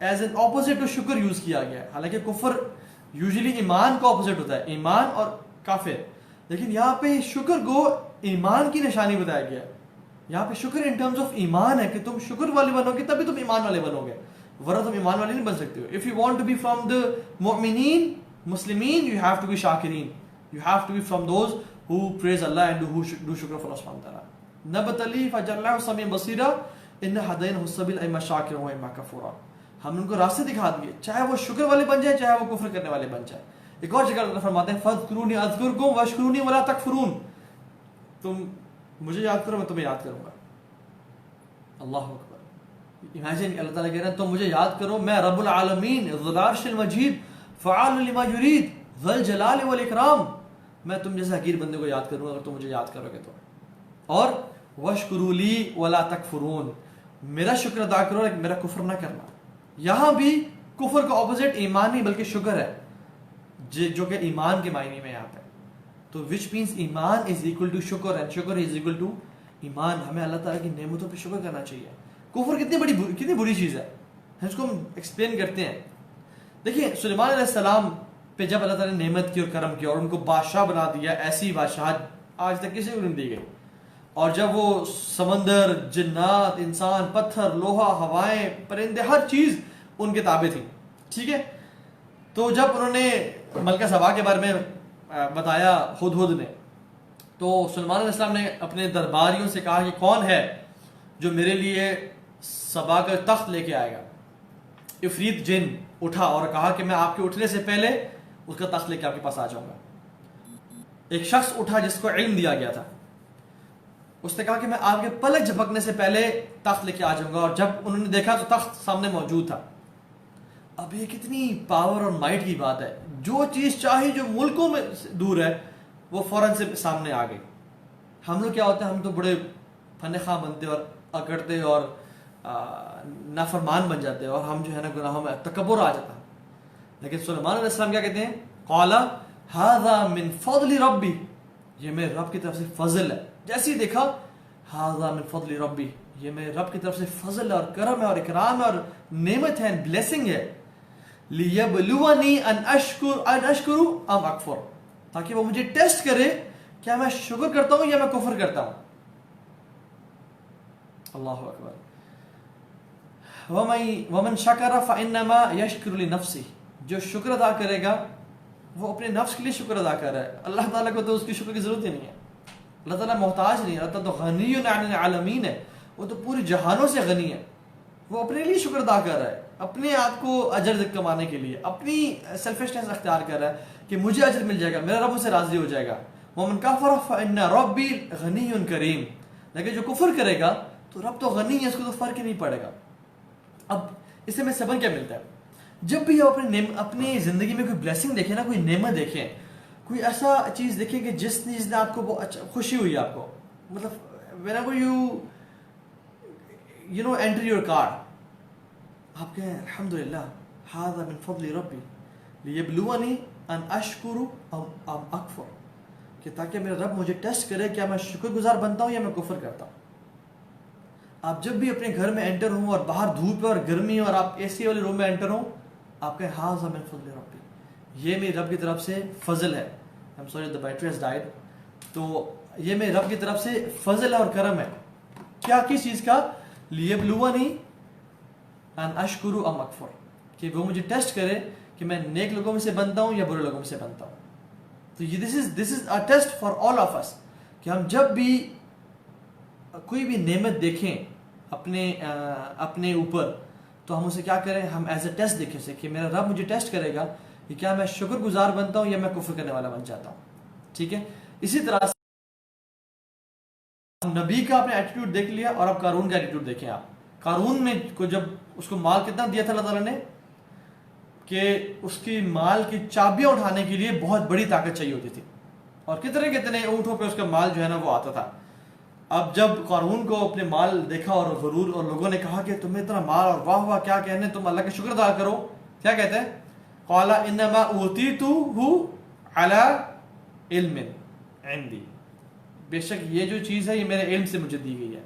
Speaker 1: ایز این اپوزٹ ٹو شکر یوز کیا گیا ہے, حالانکہ کفر یوزلی ایمان کا اپوزٹ ہوتا ہے, ایمان اور کافر, لیکن یہاں پہ شکر کو ایمان کی نشانی بتایا گیا ہے. یہاں پہ شکر ان ٹرمز آف ایمان ہے کہ تم شکر والے بنو گے تبھی تم ایمان والے بنو گے, ورنہ تم ایمان والے نہیں بن سکتے ہو. If you want to be from the mu'mineen, Muslimin, you have to be shakirin. You have to be from those who praise Allah and who do shukr for Allah subhanahu wa ta'ala. نبتلی فجعلناہ سمیعا بصیرا انا ہدیناہ السبیل اما شاکرا و اما کفورا, ہم نے ان کو راستے دکھا دیے, چاہے وہ شکر والے بن جائیں چاہے وہ کفر کرنے والے بن جائیں. ایک اور جگہ اللہ فرماتے ہیں فاذکرونی اذکرکم واشکرونی ولا تکفرون, تم مجھے یاد کرو میں تمہیں یاد کروں گا. اللہ اکبر. امیجن اللہ تعالیٰ کہہ رہے ہیں تم مجھے یاد کرو, میں رب العالمین ذو العرش المجید فعال لما یرید ذو الجلال والاکرام, میں تم جیسے حقیر بندے کو یاد کروں گا اگر تم مجھے یاد کرو گے تو. اور واشکروا لی ولا تکفرون, میرا شکر ادا کرو لیکن میرا کفر نہ کرنا. یہاں بھی کفر کا اپوزٹ ایمان نہیں بلکہ شکر ہے, جو کہ ایمان کے معنی میں آتا ہے. تو وچ مینس ایمان از اکول ٹو شکر اینڈ شکر از اکول ٹو ایمان. ہمیں اللہ تعالیٰ کی نعمتوں پہ شکر کرنا چاہیے. کفر کتنی بری چیز ہے, اس کو ہم ایکسپلین کرتے ہیں. دیکھیں سلیمان علیہ السلام پہ جب اللہ تعالیٰ نے نعمت کی اور کرم کیا اور ان کو بادشاہ بنا دیا, ایسی بادشاہ آج تک کسی کو نہیں دی گئی, اور جب وہ سمندر, جنات, انسان, پتھر, لوہا, ہوائیں, پرندے, ہر چیز ان کے تابع تھی, ٹھیک ہے. تو جب انہوں نے ملکہ سبا کے بارے میں بتایا ہدہد نے, تو سلیمان علیہ السلام نے اپنے درباریوں سے کہا کہ کون ہے جو میرے لیے سبا کا تخت لے کے آئے گا. افریت جن اٹھا اور کہا کہ میں آپ کے اٹھنے سے پہلے اس کا تخت لے کے آپ کے پاس آ جاؤں گا. ایک شخص اٹھا جس کو علم دیا گیا تھا, اس نے کہا کہ میں آپ کے پلک جھپکنے سے پہلے تخت لے کے آ جاؤں گا, اور جب انہوں نے دیکھا تو تخت سامنے موجود تھا. اب یہ کتنی پاور اور مائٹ کی بات ہے, جو چیز چاہی جو ملکوں میں دور ہے وہ فوراً سے سامنے آ گئی. ہم لوگ کیا ہوتے ہیں, ہم تو بڑے فن خواہ بنتے اور اکڑتے اور نافرمان بن جاتے ہیں, اور ہم جو ہے نا گناہوں میں تکبر آ جاتا ہے. لیکن سلیمان علیہ السلام کیا کہتے ہیں, قال ھذا من فضل ربی, یہ میرے رب کی طرف سے فضل ہے. جیسے ہی دیکھا ھذا من فضل ربی, یہ میرے رب کی طرف سے فضل اور کرم ہے اور اکرام ہے اور نعمت ہے, بلیسنگ ہے. لیبلونی ان اشکر ام اکفر, تاکہ وہ مجھے ٹیسٹ کرے کیا میں شکر کرتا ہوں یا میں کفر کرتا ہوں. اللہ اکبر. ومن شکر فانما یشکر لنفسہ, جو شکر ادا کرے گا وہ اپنے نفس کے لیے شکر ادا کر رہا ہے. اللہ تعالیٰ کو تو اس کی شکر کی ضرورت ہی نہیں ہے. اللہ تعالیٰ محتاج نہیں ہے, اللہ تعالیٰ تو غنی عن العالمین ہے, وہ تو پوری جہانوں سے غنی ہے. وہ اپنے لیے شکر ادا کر رہا ہے, اپنے آپ کو اجر کمانے کے لیے اپنی سیلفشنس اختیار کر رہا ہے کہ مجھے اجر مل جائے گا, میرا رب مجھ سے راضی ہو جائے گا. ومن کفر فان ربی غنی کریم, لیکن جو کفر کرے گا تو رب تو غنی ہے, اس کو تو فرق ہی نہیں پڑے گا. اب اس سے میں سبق کیا ملتا ہے, جب بھی آپ اپنی زندگی میں کوئی بلیسنگ دیکھیں نا, کوئی نعمت دیکھیں, کوئی ایسا چیز دیکھیں کہ جس چیز نے آپ کو بہت اچھا خوشی ہوئی آپ کو, مطلب whenever you know enter your car, آپ کہیں الحمدللہ ھذا من فضل ربی لیبلونی ان اشکر ام اکفر, کہ تاکہ میرا رب مجھے ٹیسٹ کرے کیا میں شکر گزار بنتا ہوں یا میں کفر کرتا ہوں. آپ جب بھی اپنے گھر میں انٹر ہوں اور باہر دھوپ ہے اور گرمی اور آپ اے سی والے روم میں انٹر ہوں, آپ کہیں ھذا من فضل ربی, یہ میرے رب کی طرف سے فضل ہے. I'm sorry the battery has died. تو یہ میرے رب کی طرف سے فضل ہے اور کرم ہے. کیا کس چیز کا, لیبلونی ان اشکر ام اکفر, کہ وہ مجھے ٹیسٹ کرے کہ میں نیک لوگوں میں سے بنتا ہوں یا برے لوگوں میں سے بنتا ہوں. تو یہ this is a test for all of us, کہ ہم جب بھی کوئی بھی نعمت دیکھیں اپنے اوپر تو ہم اسے کیا کریں, ہم ایز اے ٹیسٹ دیکھیں اسے کہ میرا رب مجھے ٹیسٹ کرے گا کہ کیا میں شکر گزار بنتا ہوں یا میں کفر کرنے والا بن جاتا ہوں. ٹھیک ہے, اسی طرح سے نبی کا اپنے ایٹیٹیوڈ دیکھ لیا, اور اب قارون کا ایٹیٹیوڈ دیکھیں. آپ قارون میں کو جب اس کو مال کتنا دیا تھا اللہ تعالیٰ نے, کہ اس کی مال کی چابیاں اٹھانے کے لیے بہت بڑی طاقت چاہیے ہوتی تھی, اور کتنے اونٹوں پہ اس کا مال جو ہے نا وہ آتا تھا. اب جب قارون کو اپنے مال دیکھا اور غرور, اور لوگوں نے کہا کہ تمہیں اتنا مال اور واہ واہ کیا کہنے, تم اللہ کا شکر ادا کرو, کیا کہتے ہیں, قال انما اوتیتہ علی علم عندی, بے شک یہ جو چیز ہے یہ میرے علم سے مجھے دی گئی ہے,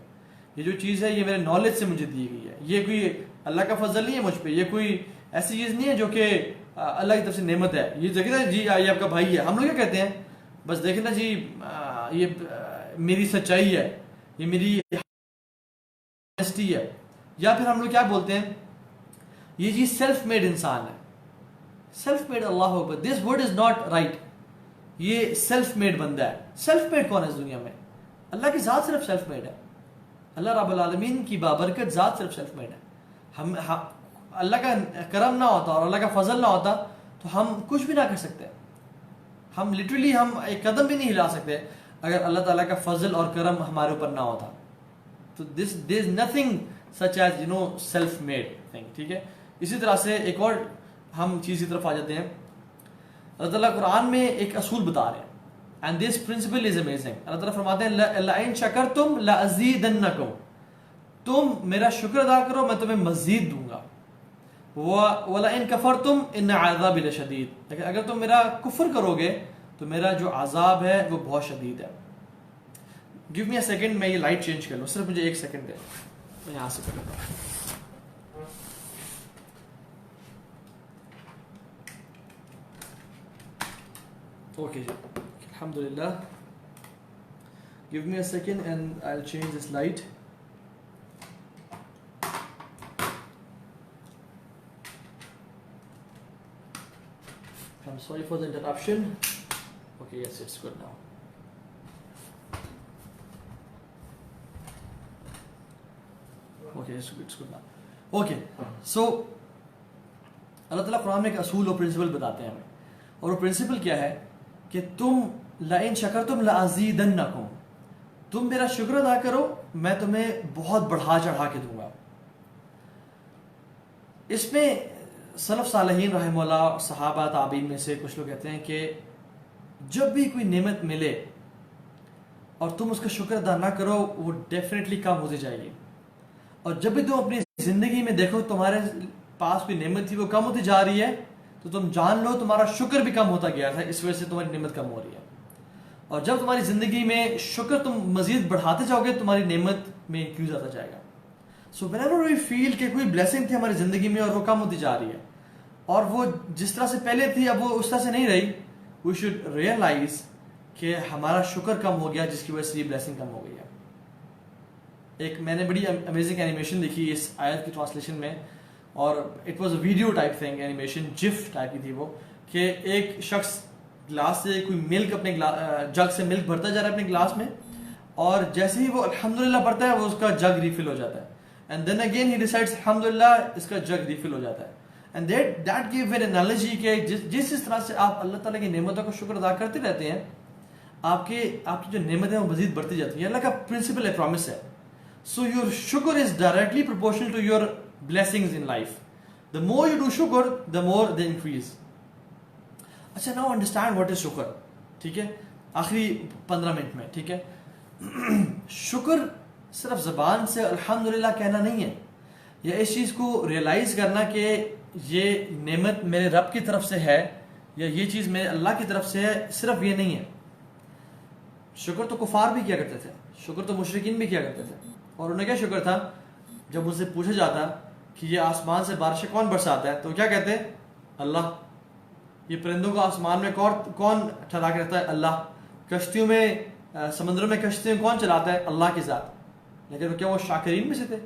Speaker 1: یہ جو چیز ہے یہ میرے نالج سے مجھے دی گئی ہے. یہ کوئی اللہ کا فضل نہیں ہے مجھ پہ, یہ کوئی ایسی چیز نہیں ہے جو کہ اللہ کی طرف سے نعمت ہے. یہ دیکھیں نا جی, یہ آپ کا بھائی ہے, ہم لوگ کیا کہتے ہیں, بس دیکھیں نا جی یہ میری سچائی ہے, یہ میری آنیسٹی ہے. یا پھر ہم لوگ کیا بولتے ہیں, یہ جی سیلف میڈ انسان ہے, self made. Allah Akbar, this word is not right. یہ سیلف میڈ بندہ ہے. سیلف میڈ کون ہے اس دنیا میں؟ اللہ کی ذات صرف سیلف میڈ ہے. اللہ رب العالمین کی بابرکت ذات صرف سیلف میڈ ہے. ہم اللہ کا کرم نہ ہوتا اور اللہ کا فضل نہ ہوتا تو ہم کچھ بھی نہ کر سکتے. ہم لٹرلی ہم ایک قدم بھی نہیں ہلا سکتے اگر اللہ تعالیٰ کا فضل اور کرم ہمارے اوپر نہ ہوتا. تو there is nothing such as self made thing. ٹھیک ہے, اسی طرح سے ایک اور ہم چیز کی طرف آ جاتے ہیں. اللہ تعالیٰ قرآن میں ایک اصول بتا رہے ہیں, and this principle is amazing. اللہ تعالیٰ فرماتے ہیں لَئِن شَكَرْتُمْ لَأَزِيدَنَّكُمْ, تم میرا شکر ادا کرو میں تمہیں مزید دوں گا. وَلَئِن كَفَرْتُمْ إِنَّ عَذَابِ لَشَدِيدٌ, لیکن اگر تم میرا کفر کرو گے تو میرا جو عذاب ہے وہ بہت شدید ہے. گیو می اے سیکنڈ, میں یہ لائٹ چینج کر لوں, صرف مجھے ایک سیکنڈ دے, میں یہاں سے کر لیتا ہوں. اوکے جی, الحمدللہ. Give me a second and I'll change this light. I'm sorry for the interruption. Okay, yes, it's good now. Okay, it's good now. Okay, so اللہ تعالیٰ قرآن میں ایک اصول اور پرنسپل بتاتے ہیں ہمیں, اور وہ پرنسپل کیا ہے کہ تم لئن شکرتم لازیدنکم, تم میرا شکر ادا کرو میں تمہیں بہت بڑھا چڑھا کے دوں گا. اس میں سلف صالحین رحمہ اللہ, صحابہ تابعین میں سے کچھ لوگ کہتے ہیں کہ جب بھی کوئی نعمت ملے اور تم اس کا شکر ادا نہ کرو وہ ڈیفینیٹلی کم ہوتی جائے گی, اور جب بھی تم اپنی زندگی میں دیکھو تمہارے پاس کوئی نعمت تھی وہ کم ہوتی جا رہی ہے تو تم جان لو تمہارا شکر بھی کم ہوتا گیا تھا, اس وجہ سے تمہاری نعمت کم ہو رہی ہے. اور جب تمہاری زندگی میں شکر تم مزید بڑھاتے جاؤ گے تمہاری نعمت میں انکریز آتا جائے گا. سو whenever we feel کہ کوئی بلیسنگ تھی ہماری زندگی میں اور وہ کم ہوتی جا رہی ہے اور وہ جس طرح سے پہلے تھی اب وہ اس طرح سے نہیں رہی, we should realize کہ ہمارا شکر کم ہو گیا جس کی وجہ سے یہ بلیسنگ کم ہو گئی ہے. ایک میں نے بڑی امیزنگ اینیمیشن دیکھی اس آیت کی ٹرانسلیشن میں, اور it was a video type thing, animation GIF type کی تھی وہ, کہ ایک شخص گلاس سے کوئی ملک اپنے جگ سے ملک بھرتا جا رہا ہے اپنے گلاس میں, اور جیسے ہی وہ الحمدللہ پڑھتا ہے وہ اس کا جگ ریفل ہو جاتا ہے, and then again he decides الحمدللہ اس کا جگ ریفل ہو جاتا ہے. And that give an analogy کہ جس طرح سے آپ اللہ تعالیٰ کی نعمتوں کا شکر ادا کرتے رہتے ہیں آپ کی جو نعمتیں وہ مزید بڑھتی جاتی ہیں. اللہ کا پرنسپل ہے, پرومس ہے. سو یور شکر is directly proportional to your blessings in life. The more you do shukr, the more they increase. اچھا, now understand what is shukr. ٹھیک ہے, آخری 15 منٹ میں, ٹھیک ہے. شکر صرف زبان سے الحمدللہ کہنا نہیں ہے, یا اس چیز کو ریئلائز کرنا کہ یہ نعمت میرے رب کی طرف سے ہے یا یہ چیز میرے اللہ کی طرف سے ہے, صرف یہ نہیں ہے. شکر تو کفار بھی کیا کرتے تھے, شکر تو مشرکین بھی کیا کرتے تھے, اور انہیں کیا شکر تھا جب ان سے پوچھا جاتا کہ یہ آسمان سے بارشیں کون برساتا ہے تو کیا کہتے ہیں, اللہ. یہ پرندوں کو آسمان میں کون ٹھہرا کے رکھتا ہے, اللہ. کشتیوں میں سمندروں میں کشتیوں کون چلاتا ہے, اللہ کی ذات. لیکن کیا وہ شاکرین میں سے تھے,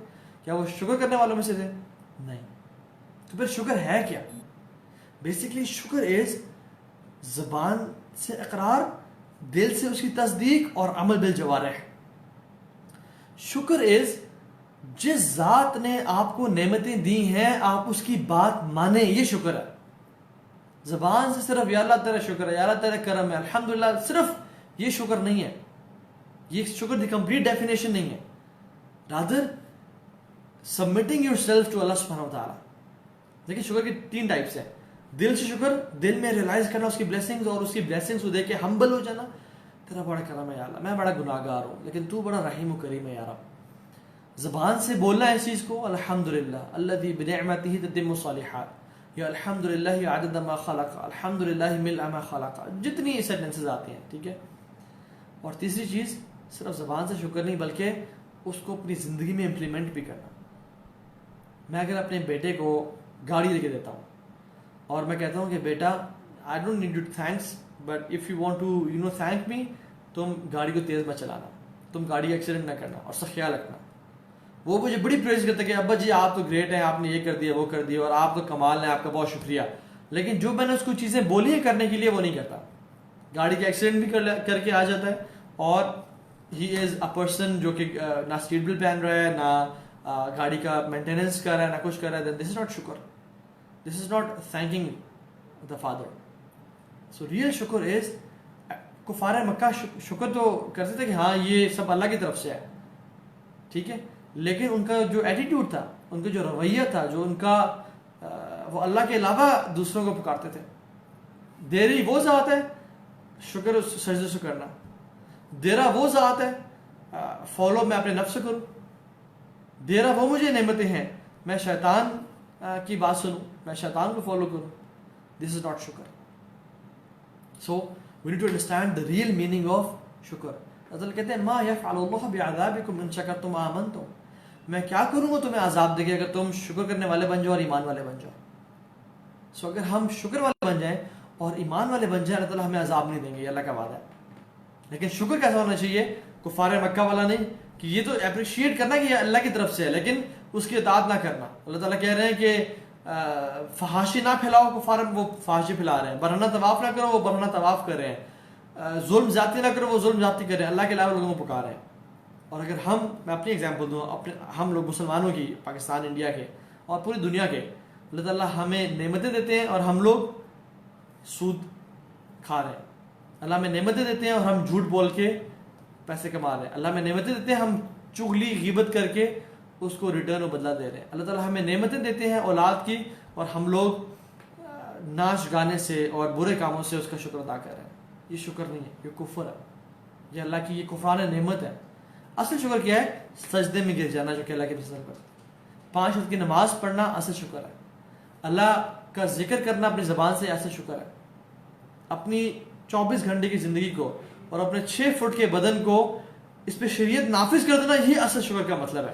Speaker 1: کیا وہ شکر کرنے والوں میں سے تھے؟ نہیں. تو پھر شکر ہے کیا؟ بیسیکلی شکر از زبان سے اقرار, دل سے اس کی تصدیق اور عمل بالجوارح. شکر از جس ذات نے آپ کو نعمتیں دی ہیں آپ اس کی بات مانیں, یہ شکر ہے. زبان سے صرف یا اللہ تیرا شکر ہے, یا اللہ تیرا کرم ہے, الحمدللہ, صرف یہ شکر نہیں ہے. یہ شکر دی کمپلیٹ ڈیفینیشن نہیں ہے. Rather submitting yourself to اللہ سبحانہ و تعالیٰ. دیکھیں شکر کی 3 ٹائپس ہیں. دل سے شکر, دل میں ریئلائز کرنا اس کی بلیسنگز, اور اس کی بلیسنگز کو دیکھ کے ہمبل ہو جانا, تیرا بڑا کرم ہے یا اللہ, میں بڑا گناہ گار ہوں لیکن تو بڑا رحیم و کریم ہے یا رب. زبان سے بولنا ہے اس چیز کو, الحمدللہ الذی بنعمتہ تتم الصالحات, یا الحمدللہ عدد ما خلق, الحمدللہ ملء ما خلق, جتنی سینٹنسز آتے ہیں, ٹھیک ہے. اور تیسری چیز صرف زبان سے شکر نہیں بلکہ اس کو اپنی زندگی میں امپلیمنٹ بھی کرنا. میں اگر اپنے بیٹے کو گاڑی لے کے دیتا ہوں اور میں کہتا ہوں کہ بیٹا I don't need you thanks but if you want to thank me, تم گاڑی کو تیز مت چلانا, تم گاڑی ایکسیڈنٹ نہ کرنا اور سب خیال رکھنا. وہ مجھے بڑی پریز کرتے کہ ابا جی آپ تو گریٹ ہیں, آپ نے یہ کر دیا وہ کر دیا اور آپ تو کمال ہیں, آپ کا بہت شکریہ. لیکن جو میں نے اس کو چیزیں بولی ہیں کرنے کے لیے وہ نہیں کرتا. گاڑی کا ایکسیڈنٹ بھی کر کے آ جاتا ہے, اور ہی از اے پرسن جو کہ نہ سیٹ بیلٹ پہن رہا ہے, نہ گاڑی کا مینٹیننس کر رہا ہے, نہ کچھ کر رہا ہے. دس از ناٹ شکر, this is not thinking the father. So real شکر از, کفار مکہ شکر تو کرتے تھے کہ ہاں یہ سب اللہ کی طرف سے ہے, ٹھیک ہے, لیکن ان کا جو ایٹیٹیوڈ تھا, ان کا جو رویہ تھا, جو ان کا وہ اللہ کے علاوہ دوسروں کو پکارتے تھے. دیری وہ ذات ہے شکر سجدے سے کرنا, دیرا وہ ذات ہے فالو میں اپنے نفس سے کروں, دیرا وہ مجھے نعمتیں ہیں میں شیطان کی بات سنوں, میں شیطان کو فالو کروں. دس از ناٹ شکر. So we need to understand the real meaning of شکر. اللہ کہتے ہیں ما یفعل اللہ بعذابکم ان شکرتم وآمنتم, میں کیا کروں گا تمہیں عذاب دے کے اگر تم شکر کرنے والے بن جاؤ اور ایمان والے بن جاؤ. سو اگر ہم شکر والے بن جائیں اور ایمان والے بن جائیں اللہ تعالیٰ ہمیں عذاب نہیں دیں گے, یہ اللہ کا وعدہ ہے. لیکن شکر کیسا ہونا چاہیے, کفار مکہ والا نہیں کہ یہ تو اپریشیٹ کرنا کہ یہ اللہ کی طرف سے ہے لیکن اس کی اطاعت نہ کرنا. اللہ تعالیٰ کہہ رہے ہیں کہ فحاشی نہ پھیلاؤ, کفار وہ فحاشی پھیلا رہے ہیں. برہنہ طواف نہ کرو, وہ برہنہ طواف کر رہے ہیں. ظلم زیادتی نہ کرو, وہ ظلم زیادتی کر رہے ہیں. اللہ کے علاوہ لوگوں کو پکار رہے ہیں. اور اگر میں اپنی اگزامپل دوں، ہم لوگ مسلمانوں کی، پاکستان انڈیا کے اور پوری دنیا کے، اللہ تعالیٰ ہمیں نعمتیں دیتے ہیں اور ہم لوگ سود کھا رہے ہیں. اللہ ہمیں نعمتیں دیتے ہیں اور ہم جھوٹ بول کے پیسے کما رہے ہیں. اللہ ہمیں نعمتیں دیتے ہیں، ہم چغلی غیبت کر کے اس کو ریٹرن و بدلہ دے رہے ہیں. اللہ تعالیٰ ہمیں نعمتیں دیتے ہیں اولاد کی اور ہم لوگ ناچ گانے سے اور برے کاموں سے اس کا شکر ادا کر رہے ہیں. یہ شکر نہیں ہے، یہ کفر ہے. یہ اللہ کی یہ کفران نعمت ہے. اصل شکر کیا ہے؟ سجدے میں گر جانا، جو کہ اللہ کے پسند کرتا ہے. 5 وقت کی نماز پڑھنا اصل شکر ہے. اللہ کا ذکر کرنا اپنی زبان سے اصل شکر ہے. اپنی 24 گھنٹے کی زندگی کو اور اپنے 6 فٹ کے بدن کو اس پہ شریعت نافذ کر دینا، یہ اصل شکر کا مطلب ہے.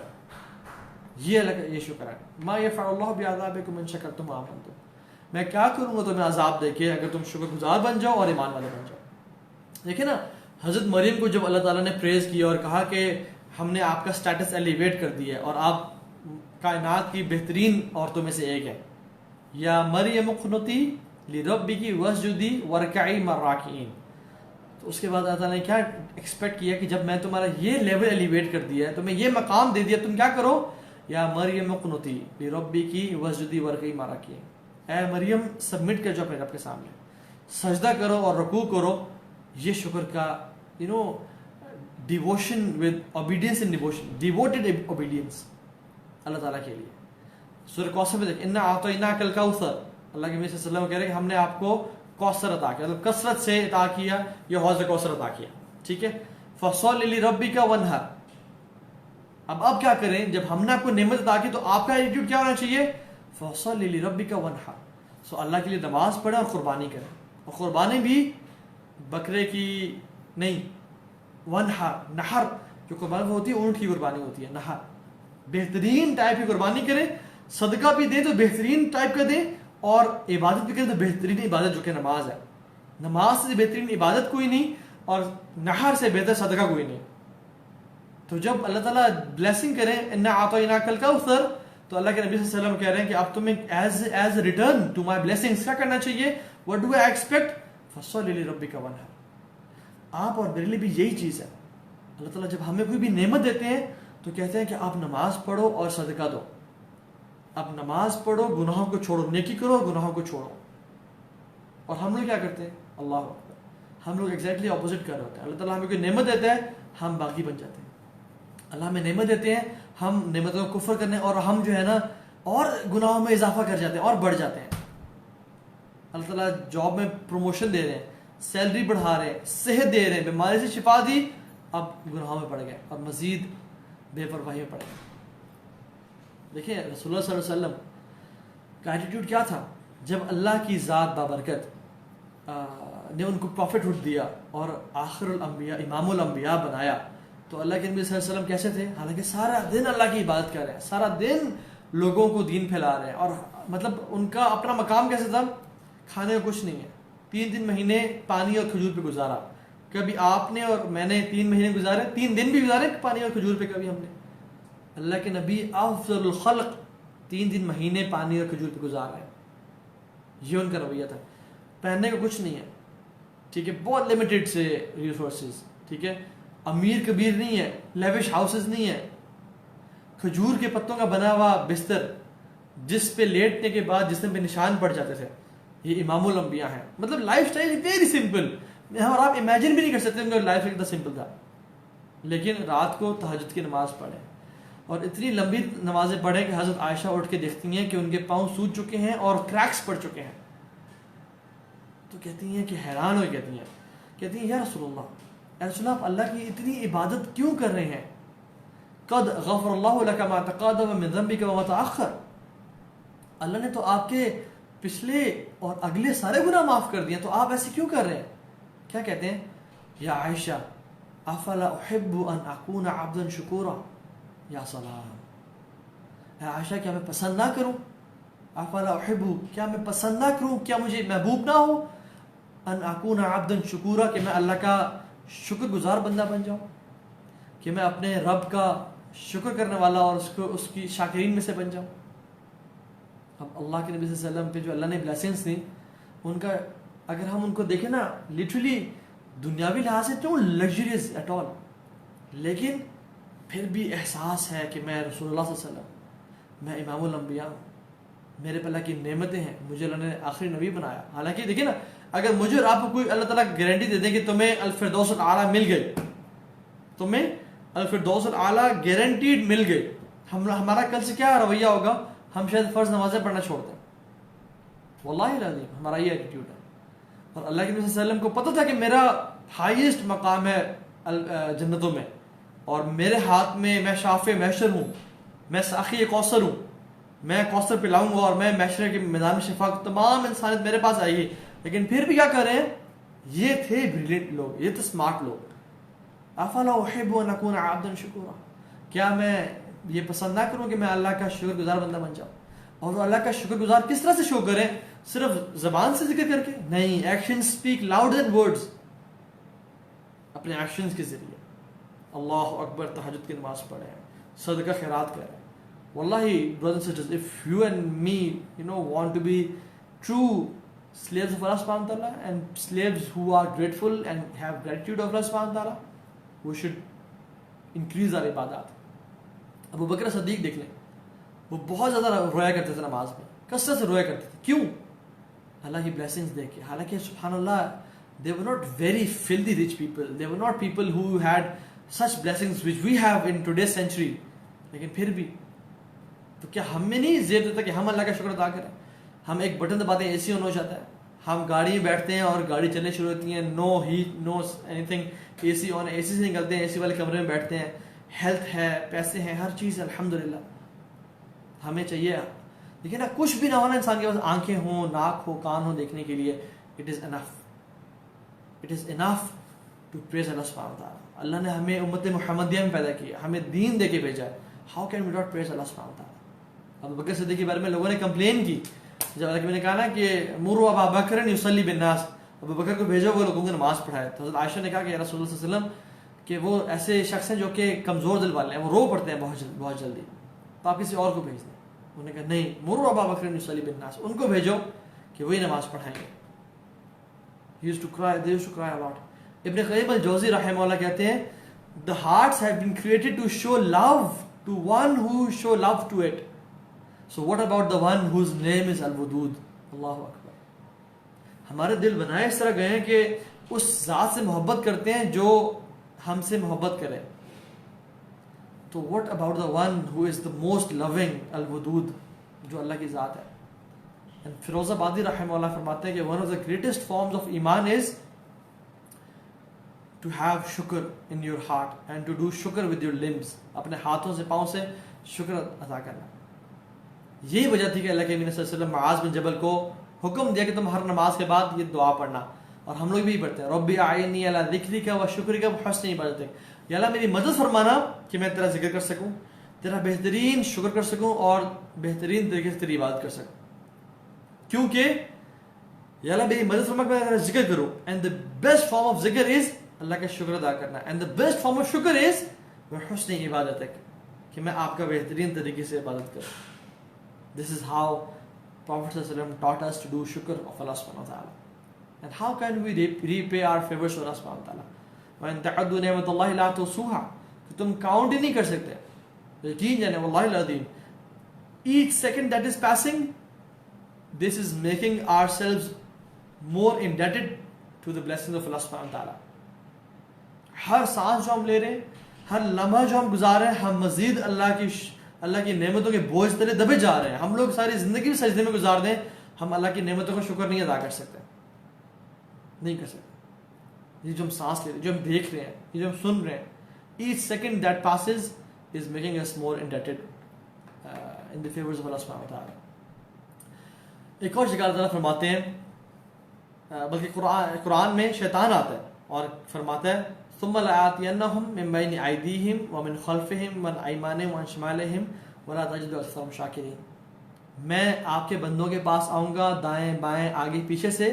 Speaker 1: یہ اللہ کا یہ شکر ہے. ما یفعل اللہ بعذابکم ان شکرتم وآمنتم. میں کیا کروں گا تمہیں عذاب دے کے اگر تم شکر گزار بن جاؤ اور ایمان والے بن جاؤ. دیکھیں نا، حضرت مریم کو جب اللہ تعالیٰ نے پریز کیا اور کہا کہ ہم نے آپ کا سٹیٹس ایلیویٹ کر دیا ہے اور آپ کائنات کی بہترین عورتوں میں سے ایک ہے. یا مریم اقنتی لربکی واسجدی وارکعی مع الراکعین. تو اس کے بعد اللہ تعالیٰ نے کیا ایکسپیکٹ کیا کہ جب میں تمہارا یہ لیول ایلیویٹ کر دیا ہے، تمہیں یہ مقام دے دیا، تم کیا کرو؟ یا مریم اقنتی لربکی واسجدی وارکعی مع الراکعین. اے مریم سبمٹ کر جو اپنے رب کے سامنے، سجدہ کرو اور رکوع کرو. یہ شکر کا devotion with obedience and devotion, devoted obedience اللہ تعالیٰ کے لیے. سورہ کوثر میں دیکھ، انا اعطیناک الکوثر، اللہ کے نبی صلی اللہ علیہ وسلم کہہ رہے ہیں کہ ہم نے آپ کو کوثر عطا کیا، مطلب کثرت سے عطا کیا، یہ حوض کوثر عطا کیا. ٹھیک ہے، فصل لربک وانحر. اب کیا کریں؟ جب ہم نے آپ کو نعمت عطا کی تو آپ کا ایٹیٹیوڈ کیا ہونا چاہیے؟ فصل لربک وانحر. سو اللہ کے لیے نماز پڑھیں اور قربانی کریں. اور قربانی بھی بکرے کی نہیں، نحر جو قربانی ہوتی ہے اونٹ کی قربانی ہوتی ہے. نحر بہترین ٹائپ کی قربانی کریں. صدقہ بھی دیں تو بہترین ٹائپ کا دیں، اور عبادت بھی کریں تو بہترین عبادت جو کہ نماز ہے. نماز سے بہترین عبادت کوئی نہیں اور نحر سے بہتر صدقہ کوئی نہیں. تو جب اللہ تعالیٰ بلیسنگ کریں انا اعطیناک الکوثر، تو اللہ کے نبی صلی اللہ علیہ وسلم کہہ رہے ہیں کہ اب تمہیں as return to my blessings کیا کرنا چاہیے؟ What do I expect? فصل لربک وانحر. آپ اور میرے لیے بھی یہی چیز ہے. اللہ تعالیٰ جب ہمیں کوئی بھی نعمت دیتے ہیں تو کہتے ہیں کہ آپ نماز پڑھو اور صدقہ دو. آپ نماز پڑھو، گناہوں کو چھوڑو، نیکی کرو، گناہوں کو چھوڑو. اور ہم لوگ کیا کرتے ہیں؟ اللہ اکبر، ہم لوگ ایگزیکٹلی اپوزٹ کر رہے ہوتے ہیں. اللہ تعالیٰ ہمیں کوئی نعمت دیتا ہے، ہم باغی بن جاتے ہیں. اللہ ہمیں نعمت دیتے ہیں، ہم نعمتوں کو کفر کرنے اور ہم جو ہے نا اور گناہوں میں اضافہ کر جاتے ہیں اور بڑھ جاتے ہیں. اللہ تعالیٰ جاب میں پروموشن دے رہے ہیں، سیلری بڑھا رہے ہیں، صحت دے رہے ہیں، بیماری سے شفا دی، اب گناہوں میں پڑ گئے، اب مزید بے پرواہی میں پڑ گئے. دیکھیں رسول اللہ صلی اللہ علیہ وسلم کا ایٹیٹیوڈ کیا تھا؟ جب اللہ کی ذات بابرکت نے ان کو پروفٹ دیا اور آخر الانبیاء امام الانبیاء بنایا، تو اللہ کے نبی صلی اللہ علیہ وسلم کیسے تھے؟ حالانکہ سارا دن اللہ کی عبادت کر رہے ہیں، سارا دن لوگوں کو دین پھیلا رہے ہیں، اور مطلب ان کا اپنا مقام کیسے تھا؟ کھانے کا کچھ نہیں ہے. 3 مہینے پانی اور کھجور پہ گزارا. کبھی آپ نے اور میں نے 3 مہینے گزارے، 3 دن بھی گزارے پانی اور کھجور پہ کبھی ہم نے. اللہ کے نبی افضل الخلق 3 مہینے پانی اور کھجور پہ گزار رہے ہیں. یہ ان کا رویہ تھا. پہننے کا کچھ نہیں ہے، ٹھیک ہے، بہت لمیٹڈ سے ریسورسز، ٹھیک ہے، امیر کبیر نہیں ہے، لیوش ہاؤسز نہیں ہے، کھجور کے پتوں کا بنا ہوا بستر جس پہ لیٹنے کے بعد جسم پہ نشان پڑ جاتے تھے. یہ امام الانبیاء ہیں. مطلب لائف سٹائل ویری سمپل، اور آپ امیجن بھی نہیں کر سکتے ان کا لائف کتنا سمپل تھا. لیکن رات کو تہجد کی نماز پڑھیں اور اتنی لمبی نمازیں پڑھیں کہ حضرت عائشہ اٹھ کے دیکھتی ہیں کہ ان کے پاؤں سوج چکے ہیں اور کریکس پڑ چکے ہیں. تو کہتی ہیں کہ حیران ہوئی، کہتی ہیں یا رسول اللہ آپ اللہ کی اتنی عبادت کیوں کر رہے ہیں؟ قد غفر اللہ لک ما تقدم من ذنبک وما تأخر. اللہ نے تو آپ کے پچھلے اور اگلے سارے گناہ معاف کر دیے، تو آپ ایسے کیوں کر رہے ہیں؟ کیا کہتے ہیں؟ یا عائشہ افلا احب ان اکون عبدا شکورا. یا سلام، اے عائشہ کیا میں پسند نہ کروں؟ افلا احب، کیا میں پسند نہ کروں، کیا مجھے محبوب نہ ہو ان اکون عبدا شکورا، کہ میں اللہ کا شکر گزار بندہ بن جاؤں، کہ میں اپنے رب کا شکر کرنے والا اور اس کی شاکرین میں سے بن جاؤں. اب اللہ کے نبی صلی اللہ علیہ وسلم پہ جو اللہ نے بلیسنگس دی، ان کا اگر ہم ان کو دیکھیں نا لٹرلی دنیاوی لحاظ سے تو لگژریس ایٹ آل، لیکن پھر بھی احساس ہے کہ میں رسول اللہ صلی اللہ علیہ وسلم، میں امام الانبیاء ہوں، میرے پہ اللہ کی نعمتیں ہیں، مجھے اللہ نے آخری نبی بنایا. حالانکہ دیکھیں نا، اگر مجھے اور آپ کو کوئی اللہ تعالیٰ گارنٹی دے دیں کہ تمہیں الفردوس الاعلیٰ مل گئی، تمہیں الفردوس الاعلیٰ گارنٹیڈ مل گئی، ہمارا کل سے کیا رویہ ہوگا؟ ہم شاید فرض نمازیں پڑھنا چھوڑ دیں. واللہ العظیم ہمارا یہ ایٹیٹیوڈ ہے. اور اللہ کے نبی صلی اللہ علیہ وسلم کو پتہ تھا کہ میرا ہائیسٹ مقام ہے جنتوں میں، اور میرے ہاتھ میں میں شافع محشر ہوں، میں ساقی کوثر ہوں، میں کوثر پلاؤں گا، اور میں محشر کے میدان میں شفا، تمام انسانیت میرے پاس آئی ہے. لیکن پھر بھی کیا کر رہے ہیں؟ یہ تھے بریلینٹ لوگ، یہ تھے اسمارٹ لوگ. افلا احب ان اکون عبدا شکورا، کیا میں یہ پسند نہ کروں کہ میں اللہ کا شکر گزار بندہ بن جاؤں؟ اور وہ اللہ کا شکر گزار کس طرح سے شو کریں؟ صرف زبان سے ذکر کر کے نہیں، action speak louder then words. اپنے ایکشنز کے ذریعے اللہ اکبر، تہجد کی نماز پڑھیں، صدقہ خیرات کریں. Wallahi, brothers and sisters, if you and me, want to be true slaves of Allah subhanahu wa ta'ala, and slaves who are grateful and have gratitude of Allah subhanahu wa ta'ala, we should increase our ibadat. ابو بکر صدیق دیکھ لیں، وہ بہت زیادہ رویا کرتے تھے نماز میں، کثرت سے رویا کرتے تھے. کیوں؟ اللہ کی بلیسنگز دیکھ کے. حالانکہ سبحان اللہ they were not very filthy rich people, they were not people who had such blessings which we have in today's century. لیکن پھر بھی تو کیا ہم میں نہیں زیب دیتا کہ ہم اللہ کا شکر ادا کریں؟ ہم ایک بٹن دباتے ہیں، اے سی آن ہو جاتا ہے، ہم گاڑی میں بیٹھتے ہیں اور گاڑی چلنے شروع ہوتی ہیں، نو ہیٹ نو اینی تھنگ، اے سی آن، اے سی سے نکلتے ہیں، اے سی والے کمرے میں بیٹھتے ہیں، ہیلتھ ہے، پیسے ہیں، ہر چیز الحمدللہ. ہمیں چاہیے دیکھیں نا، کچھ بھی نہ ہونا انسان کے پاس، آنکھیں ہوں، ناک ہو، کان ہو دیکھنے کے لیے، it is enough to praise اللہ سبحانہ و تعالیٰ. اللہ نے ہمیں امت محمدیہ میں پیدا کیا، ہمیں دین دے کے بھیجا ہے. ہاؤ کین وی ناٹ پریز اللہ سبحانہ و تعالیٰ؟ ابو بکر صدیق کے بارے میں لوگوں نے کمپلین کی، جب اللہ کے نے کہا نا کہ مروا ابا بکر یصلی بالناس، ابو بکر کو بھیجو وہ لوگوں کو نماز پڑھائے. تو حضرت عائشہ نے کہا کہ یا رسول اللہ صلی اللہ علیہ وسلم کہ وہ ایسے شخص ہیں جو کہ کمزور دل والے ہیں، وہ رو پڑتے ہیں بہت جلدی، تو آپ کسی اور کو بھیج دیں. انہوں نے کہا نہیں، مروا ابا بکر یصلی بالناس، ان کو بھیجو کہ وہی نماز پڑھائیں گے. He used to cry, they used to cry a lot. ابن قیم الجوزی رحمہ اللہ کہتے ہیں the hearts have been created to show love to one who show love to it. So what about the one whose name is Al-Wadud? اللہ اکبر. ہمارے دل بنائے اس طرح گئے ہیں کہ اس ذات سے محبت کرتے ہیں جو ہم سے محبت کرے. تو what about the one who is the most loving, Al-Wadud، جو اللہ کی ذات ہے. And فیروز آبادی رحمہ اللہ فرماتے ہیں کہ one of the greatest forms of ایمان is to have shukr in your heart and to do shukr with your limbs. اپنے ہاتھوں سے، پاؤں سے شکر ادا کرنا. یہی وجہ تھی کہ اللہ کے نبی صلی اللہ علیہ وسلم معاذ بن جبل کو حکم دیا کہ تم ہر نماز کے بعد یہ دعا پڑھنا، اور ہم لوگ بھی پڑھتے ہیں ربی اعینی علی ذکرک و شکرک و حسن عبادتک. یا اللہ میری مدد فرمانا کہ میں تیرا ذکر کر سکوں، تیرا بہترین شکر کر سکوں، اور بہترین طریقے سے تیری عبادت کر سکوں. کیونکہ یا اللہ میری مدد فرما کہ میں تیرا ذکر کروں. And the best form of ذکر is اللہ کا شکر ادا کرنا. And the best form of شکر is حسن عبادتک، کہ میں آپ کا بہترین طریقے سے عبادت کروں. This is how Prophet ﷺ taught us to do shukr of Allah subhanahu wa ta'ala. And how can we repay our favors to Allah subhanahu wa ta'ala? وَإِن تَعُدُّوا نِعْمَةَ اللَّهِ لَا تُحْصُوهَا، کہ تم کاؤنٹ ہی نہیں کر سکتے. یقین جانے واللہ العظیم each second that is passing, this is making ourselves more indebted to the blessings of Allah subhanahu wa ta'ala. ہر سانس جو ہم لے رہے ہیں، ہر لمحہ جو ہم گزار رہے ہیں، ہم مزید اللہ کی نعمتوں کے بوجھ تلے دبے جا رہے ہیں. ہم لوگ ساری زندگی بھی سجدے میں گزار دیں، ہم اللہ کی نعمتوں کا شکر نہیں ادا کر سکتے، نہیں کر سکتے. یہ جو ہم سانس لے رہے ہیں، جو ہم دیکھ رہے ہیں، یہ جو ہم سن رہے ہیں، each second that passes is making us more indebted in the favors of Allah subhanahu wa ta'ala. ایک اور جگہ اللہ تعالیٰ فرماتے ہیں، بلکہ قرآن میں شیطان آتا ہے اور فرماتا ہے ثم لآتینہم من بین ایدیہم ومن خلفہم وعن ایمانہم وعن شمالہم ولا تجد اکثرہم شاکرین. میں آپ کے بندوں کے پاس آؤں گا دائیں بائیں آگے پیچھے سے،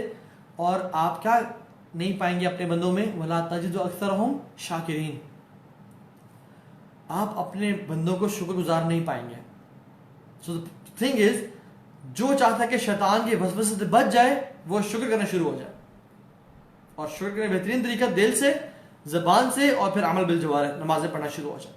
Speaker 1: اور آپ کیا نہیں پائیں گے اپنے بندوں میں؟ ولا تجد اکثرہم شاکرین، آپ اپنے بندوں کو شکر گزار نہیں پائیں گے. سو the thing is، جو چاہتا ہے کہ شیطان کے وسوسے سے بچ جائے وہ شکر کرنا شروع ہو جائے، اور شکر کرنے بہترین طریقہ دل سے، زبان سے، اور پھر عمل بالجوارح، نمازیں پڑھنا شروع ہو جائے.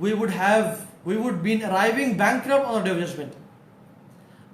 Speaker 1: we would been arriving bankrupt on the day of judgment।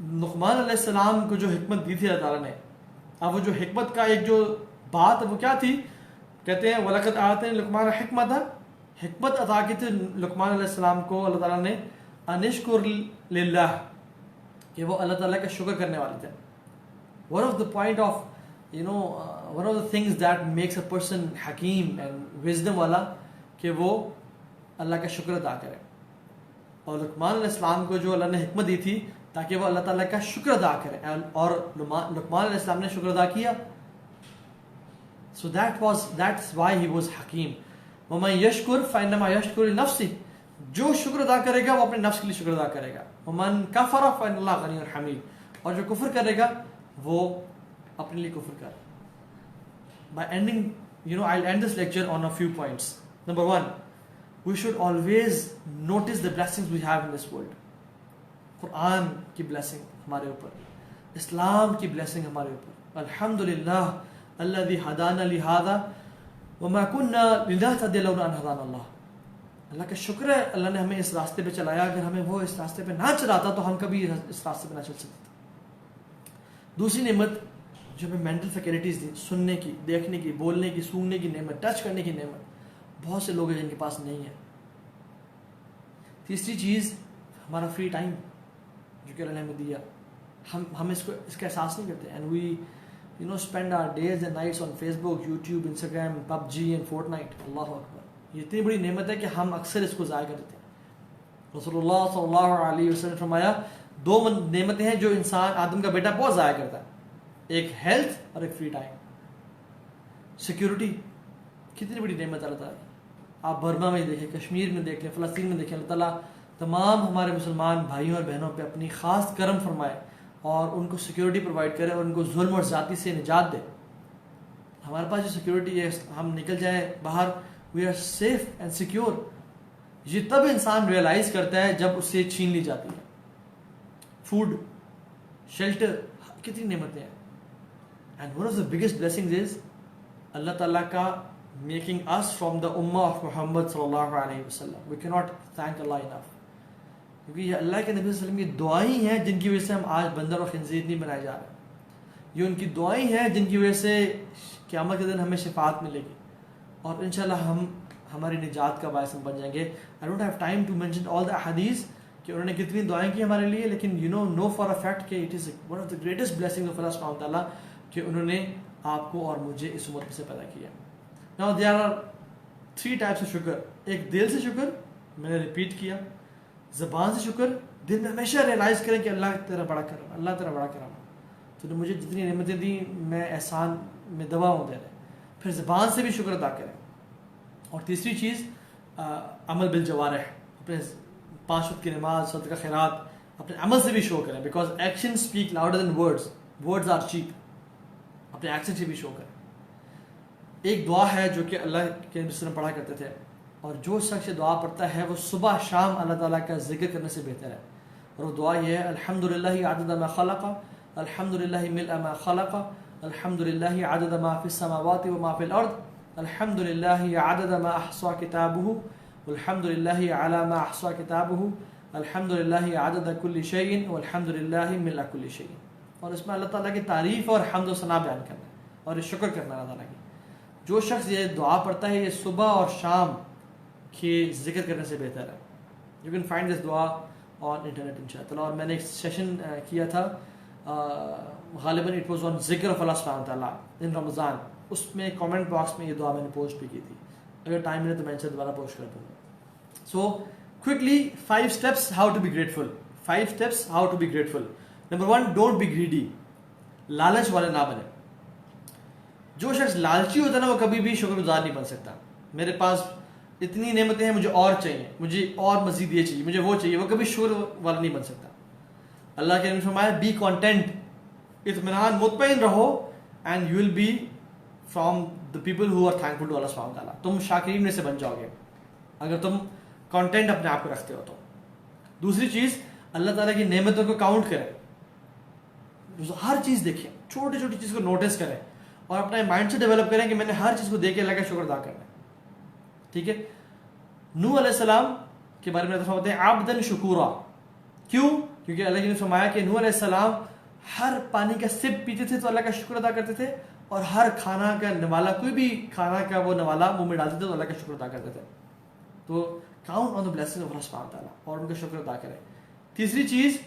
Speaker 1: لقمان علیہ السلام کو جو حکمت دی تھی اللہ تعالیٰ نے، اب وہ جو حکمت کا ایک جو بات وہ کیا تھی، کہتے ہیں وَلَقَدْ آتَيْنَا لُقْمَانَ الْحِكْمَةَ، حکمت عطا کی تھی لقمان علیہ السلام کو اللہ تعالیٰ نے، أَنِ اشْكُرْ لِلَّهِ، کہ وہ اللہ تعالیٰ کا شکر کرنے والے تھے. One of the point of one of the things that makes a person حکیم and wisdom والا کہ وہ اللہ کا شکر ادا کرے. اور لقمان علیہ السلام کو جو اللہ نے حکمت دی تھی تاکہ وہ اللہ تعالیٰ کا شکر ادا کرے، اور لقمان علیہ السلام نے شکر ادا کیا. So that's why he was حکیم. وَمَن يَشْكُرْ فَإِنَّمَا يَشْكُرُ لِنَفْسِهِ، جو شکر ادا کرے گا وہ اپنے نفس کے لیے شکر ادا کرے گا. وَمَن كَفَرَ فَإِنَّ اللَّهَ غَنِيٌّ حَمِيدٌ، اور جو کفر کرے گا وہ اپنے لیے کفر کرے. By ending, I'll end this lecture on a few points. Number one, we should always notice the blessings we have in this world. قرآن کی بلیسنگ ہمارے اوپر، اسلام کی بلیسنگ ہمارے اوپر. الحمدللہ الذی ہدانا لہذا وما کنا لنہتدی لولا ان ہدانا اللہ. اللہ کا شکر ہے اللہ نے ہمیں اس راستے پہ چلایا، اگر ہمیں وہ اس راستے پہ نہ چلاتا تو ہم کبھی اس راستے پہ نہ چل سکتے. دوسری نعمت جو ہمیں مینٹل فیکلٹیز دی، سننے کی، دیکھنے کی، بولنے کی، سونگنے کی نعمت، ٹچ کرنے کی نعمت، بہت سے لوگ ہیں جن کے پاس نہیں ہے. تیسری چیز ہمارا فری ٹائم جو کہ اللہ نے ہمیں دیا، ہم اس کا احساس نہیں کرتے. And we spend our days and nights on Facebook, YouTube, Instagram, PUBG and Fortnite. اللہ اکبر، یہ اتنی بڑی نعمت ہے کہ ہم اکثر اس کو ضائع کرتے ہیں. رسول اللہ صلی اللہ علیہ وسلم نے فرمایا 2 نعمتیں ہیں جو انسان آدم کا بیٹا بہت ضائع کرتا ہے، ایک ہیلتھ اور ایک فری ٹائم. سیکیورٹی کتنی بڑی نعمت اللہ تعالیٰ. آپ برما میں دیکھیں، کشمیر میں دیکھیں، فلسطین میں دیکھیں، اللہ تعالیٰ تمام ہمارے مسلمان بھائیوں اور بہنوں پہ اپنی خاص کرم فرمائے اور ان کو سیکیورٹی پرووائڈ کرے اور ان کو ظلم اور زیادتی سے نجات دے. ہمارے پاس جو سیکیورٹی ہے، ہم نکل جائیں باہر، we are safe and secure. یہ تب انسان ریئلائز کرتا ہے جب اس سے چھین لی جاتی ہے. فوڈ، شیلٹر، کتنی نعمتیں ہیں. And one of the biggest blessings is اللہ تعالیٰ کا میکنگ اس فرام دا امہ آف محمد صلی اللہ علیہ وسلم. وی کی ناٹ تھینک اللہ انف، کیونکہ یہ اللہ کے نبی صلی اللہ علیہ وسلم کی دعائیں ہیں جن کی وجہ سے ہم آج بندر اور خنزیر نہیں بنائے جا رہے. یہ ان کی دعائیں ہیں جن کی وجہ سے قیامت کے دن ہمیں شفاعت ملے گی اور انشاءاللہ ہماری نجات کا باعث بن جائیں گے. I don't have time to mention all the احادیث کہ انہوں نے کتنی دعائیں کی ہمارے لیے، لیکن نو فار اے فیکٹ کہ it is one of the greatest blessing of اللہ سبحانہ وتعالیٰ کہ انہوں نے آپ کو اور مجھے اس امت سے پیدا کیا. Now there are 3 types of شکر. ایک دل سے شکر، میں نے ریپیٹ کیا. زبان سے شکر، دل میں ہمیشہ ریئلائز کریں کہ اللہ تیرا بڑا کرم، اللہ تیرا بڑا کرم، تو نے مجھے جتنی نعمتیں دی میں احسان میں دبا ہوں دے رہے. پھر زبان سے بھی شکر ادا کریں. اور تیسری چیز عمل بالجوارح، اپنے 5 وقت کی نماز، صدقہ خیرات اپنے عمل سے بھی شو کریں. Because action speak louder then words are cheap. اپنے ایکشن سے بھی شو کریں. ایک دعا ہے جو کہ اللہ کے نبی صلی اللہ علیہ وسلم پڑھا کرتے تھے، اور جو شخص یہ دعا پڑھتا ہے وہ صبح شام اللہ تعالیٰ کا ذکر کرنے سے بہتر ہے. اور وہ دعا یہ ہے: الحمدللہ عدد ما خلق، الحمدللہ ملء ما خلق، الحمدللہ عدد ما فی السماوات وما فی الارض، الحمدللہ عدد ما احصى کتابہ، الحمدللہ علی ما احصى کتابہ، الحمدللہ عدد کل شیء، والحمدللہ ملء کل شیء. اور اس میں اللہ تعالیٰ کی تعریف اور حمد و ثنا بیان کرنا اور شکر کرنا اللہ تعالیٰ کی. جو شخص یہ دعا پڑھتا ہے یہ صبح اور شام کے ذکر کرنے سے بہتر ہے. یو کین فائنڈ دس دعا آن انٹرنیٹ انشاءاللہ. اور میں نے ایک سیشن کیا تھا، غالباً اٹ واز آن ذکر آف اللہ سبحانہ تعالیٰ ان رمضان. اس میں کامنٹ باکس میں یہ دعا میں نے پوسٹ بھی کی تھی. اگر ٹائم ملے تو میں ان سے دوبارہ پوسٹ کر دوں گا. So quickly 5 steps how to be grateful. 5 steps how to be grateful. Number 1، don't be greedy. لالچ والے نہ بنے. جو شخص لالچی ہوتا ہے نا وہ کبھی بھی شکر گزار نہیں بن سکتا. میرے پاس اتنی نعمتیں ہیں، مجھے اور چاہیے، مجھے اور مزید یہ چاہیے، مجھے وہ چاہیے، وہ کبھی شکر والا نہیں بن سکتا. اللہ کے نبی فرمایا بی کانٹینٹ، اطمینان، مطمئن رہو، and you will be from the people who are thankful to اللہ سبحانہ تعالیٰ. تم شاکرین میں سے بن جاؤ گے اگر تم کانٹینٹ اپنے آپ کو رکھتے ہو تو. دوسری چیز، اللہ تعالیٰ کی نعمتوں کو کاؤنٹ کریں. ہر چیز دیکھیں، چھوٹی چھوٹی چیز کو نوٹس کریں اور اپنا مائنڈ سے ڈیولپ کریں کہ میں نے ہر چیز کو دیکھ کے اللہ کا شکر ادا کرنا ہے. ٹھیک ہے. نوح علیہ السلام کے بارے میں فرماتے ہیں عبدن شکورا. کیوں؟ کیونکہ اللہ نے فرمایا کہ نوح علیہ السلام ہر پانی کا سپ پیتے تھے تو اللہ کا شکر ادا کرتے تھے، اور ہر کھانا کا نوالا، کوئی بھی کھانا کا وہ نوالا منہ میں ڈالتے تھے تو اللہ کا شکر ادا کرتے تھے. تو count on the blessing of اللہ سبحانہ وتعالی اور ان کا شکر ادا کریں. تیسری چیز،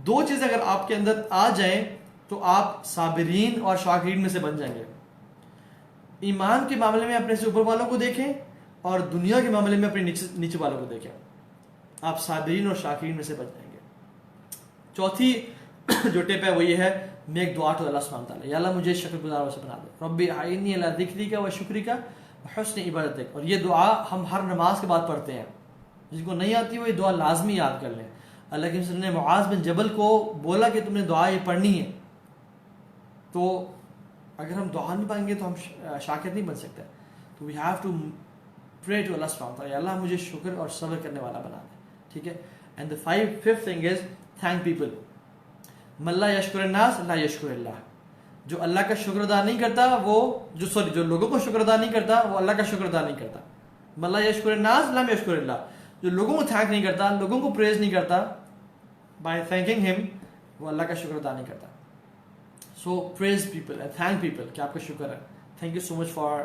Speaker 1: 2 چیزیں اگر آپ کے اندر آ جائیں تو آپ صابرین اور شاکرین میں سے بن جائیں گے. ایمان کے معاملے میں اپنے سے اوپر والوں کو دیکھیں اور دنیا کے معاملے میں اپنے نیچے والوں کو دیکھیں. آپ صابرین اور شاکرین میں سے بن جائیں گے. چوتھی جو ٹپ ہے وہ یہ ہے، میک دعا ٹو اللہ سبحانہ وتعالی. یا اللہ مجھے شکر گزار سے بنا دے. ربی اعینی علی ذکرک و شکرک و حسن عبادتک. اور یہ دعا ہم ہر نماز کے بعد پڑھتے ہیں. جس کو نہیں آتی وہ یہ دعا لازمی یاد کر لیں. اللہ کے رسول نے معاذ بن جبل کو بولا کہ تم نے دعا یہ پڑھنی ہے. تو اگر ہم دعا نہیں پائیں گے تو ہم شاکر نہیں بن سکتے. تو we have to pray to اللہ سبحانہ وتعالی، اللہ مجھے شکر اور صبر کرنے والا بنا دے. ٹھیک ہے. And the fifth thing is thank people. من لا یشکر الناس لا یشکر اللہ. جو اللہ کا شکر ادا نہیں کرتا وہ جو لوگوں کو شکر ادا نہیں کرتا وہ اللہ کا شکر ادا نہیں کرتا. من لا یشکر الناس لم یشکر اللہ. جو لوگوں کو تھینک نہیں کرتا، لوگوں کو پریز نہیں کرتا بائی تھینکنگ ہم، وہ اللہ کا شکر ادا نہیں کرتا. So praise people and thank people کہ آپ کا شکر ہے. Thank you so much for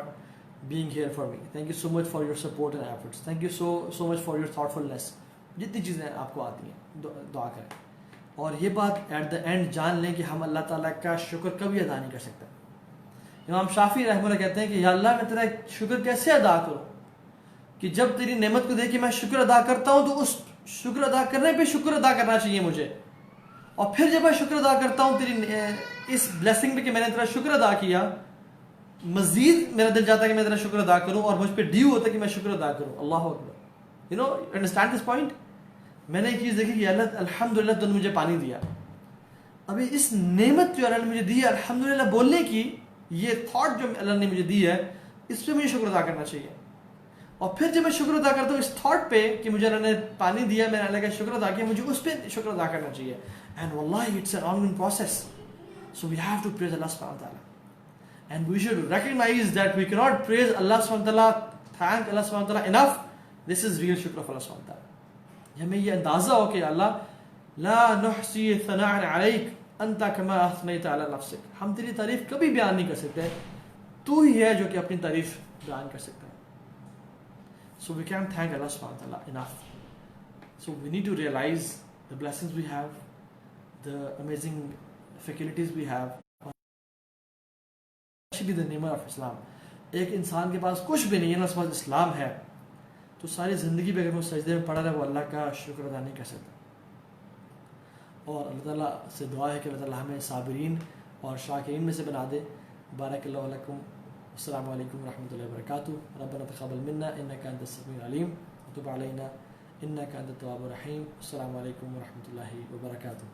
Speaker 1: being here for me. Thank you so much for your support and efforts. Thank you so much for your thoughtfulness. جتنی چیزیں آپ کو آتی ہیں دعا کریں. اور یہ بات ایٹ دا اینڈ جان لیں کہ ہم اللہ تعالیٰ کا شکر کبھی ادا نہیں کر سکتے. امام شافعی رحمہ اللہ کہتے ہیں کہ یا اللہ میں تیرا شکر کیسے ادا کروں کہ جب تیری نعمت کو دیکھ کے میں شکر ادا کرتا ہوں تو اس شکر ادا کرنے پہ شکر ادا کرنا چاہیے مجھے، اور پھر جب میں شکر ادا کرتا ہوں تیری اس بلیسنگ پہ کہ میں نے تیرا شکر ادا کیا، مزید میرا دل چاہتا ہے کہ میں تیرا شکر ادا کروں اور مجھ پہ ڈیو ہوتا ہے کہ میں شکر ادا کروں. اللہ اکبر. You know understand this point. میں نے ایک چیز دیکھی کہ اللہ الحمدللہ تو نے مجھے پانی دیا. ابھی اس نعمت جو اللہ نے مجھے دی ہے الحمدللہ بولنے کی، یہ تھاٹ جو اللہ نے مجھے دی ہے اس پہ مجھے شکر ادا کرنا چاہیے. اور پھر جب میں شکر ادا کرتا ہوں اس تھاٹ پہ کہ مجھے اللہ نے پانی دیا، میں نے اللہ کا شکر ادا کیا، مجھے اس پہ شکر ادا کرنا چاہیے. اینڈ واللہ it's an ongoing process. So we have to praise اللہ سبحانہ وتعالی and we should recognize that we کی ناٹ پریز اللہ سبحانہ وتعالی، تھینک اللہ سبحانہ وتعالی انف. دس از ریئل شکر آف اللہ سبحانہ وتعالی. ہمیں یہ اندازہ ہو کہ اللہ لا نحصی ثناء علیک انت کما اثنیت علی نفسک. ہم تیری تعریف کبھی بیان نہیں کر سکتے، تو ہی ہے جو کہ اپنی تعریف بیان کر سکتا ہے. So we can't thank Allah subhanahu wa ta'ala enough. So we need to realize the blessings we have, the amazing faculties we have, especially the ni'mah of Islam. ایک انسان کے پاس کچھ بھی نہیں ہے، نہ اس کے پاس اسلام ہے، تو ساری زندگی پہ اگر وہ سجدے میں پڑا رہے وہ اللہ کا شکر ادا نہیں کر سکتا. اور اللہ تعالیٰ سے دعا ہے کہ اللہ تعالیٰ ہمیں صابرین اور شاکرین میں سے بنا دے. بارک اللہ علیکم. السلام علیکم ورحمۃ اللہ وبرکاتہ. ربنا تقبل منا انک انت السمیع العلیم وتب علینا انک انت التواب الرحیم. السلام علیکم ورحمۃ اللہ وبرکاتہ.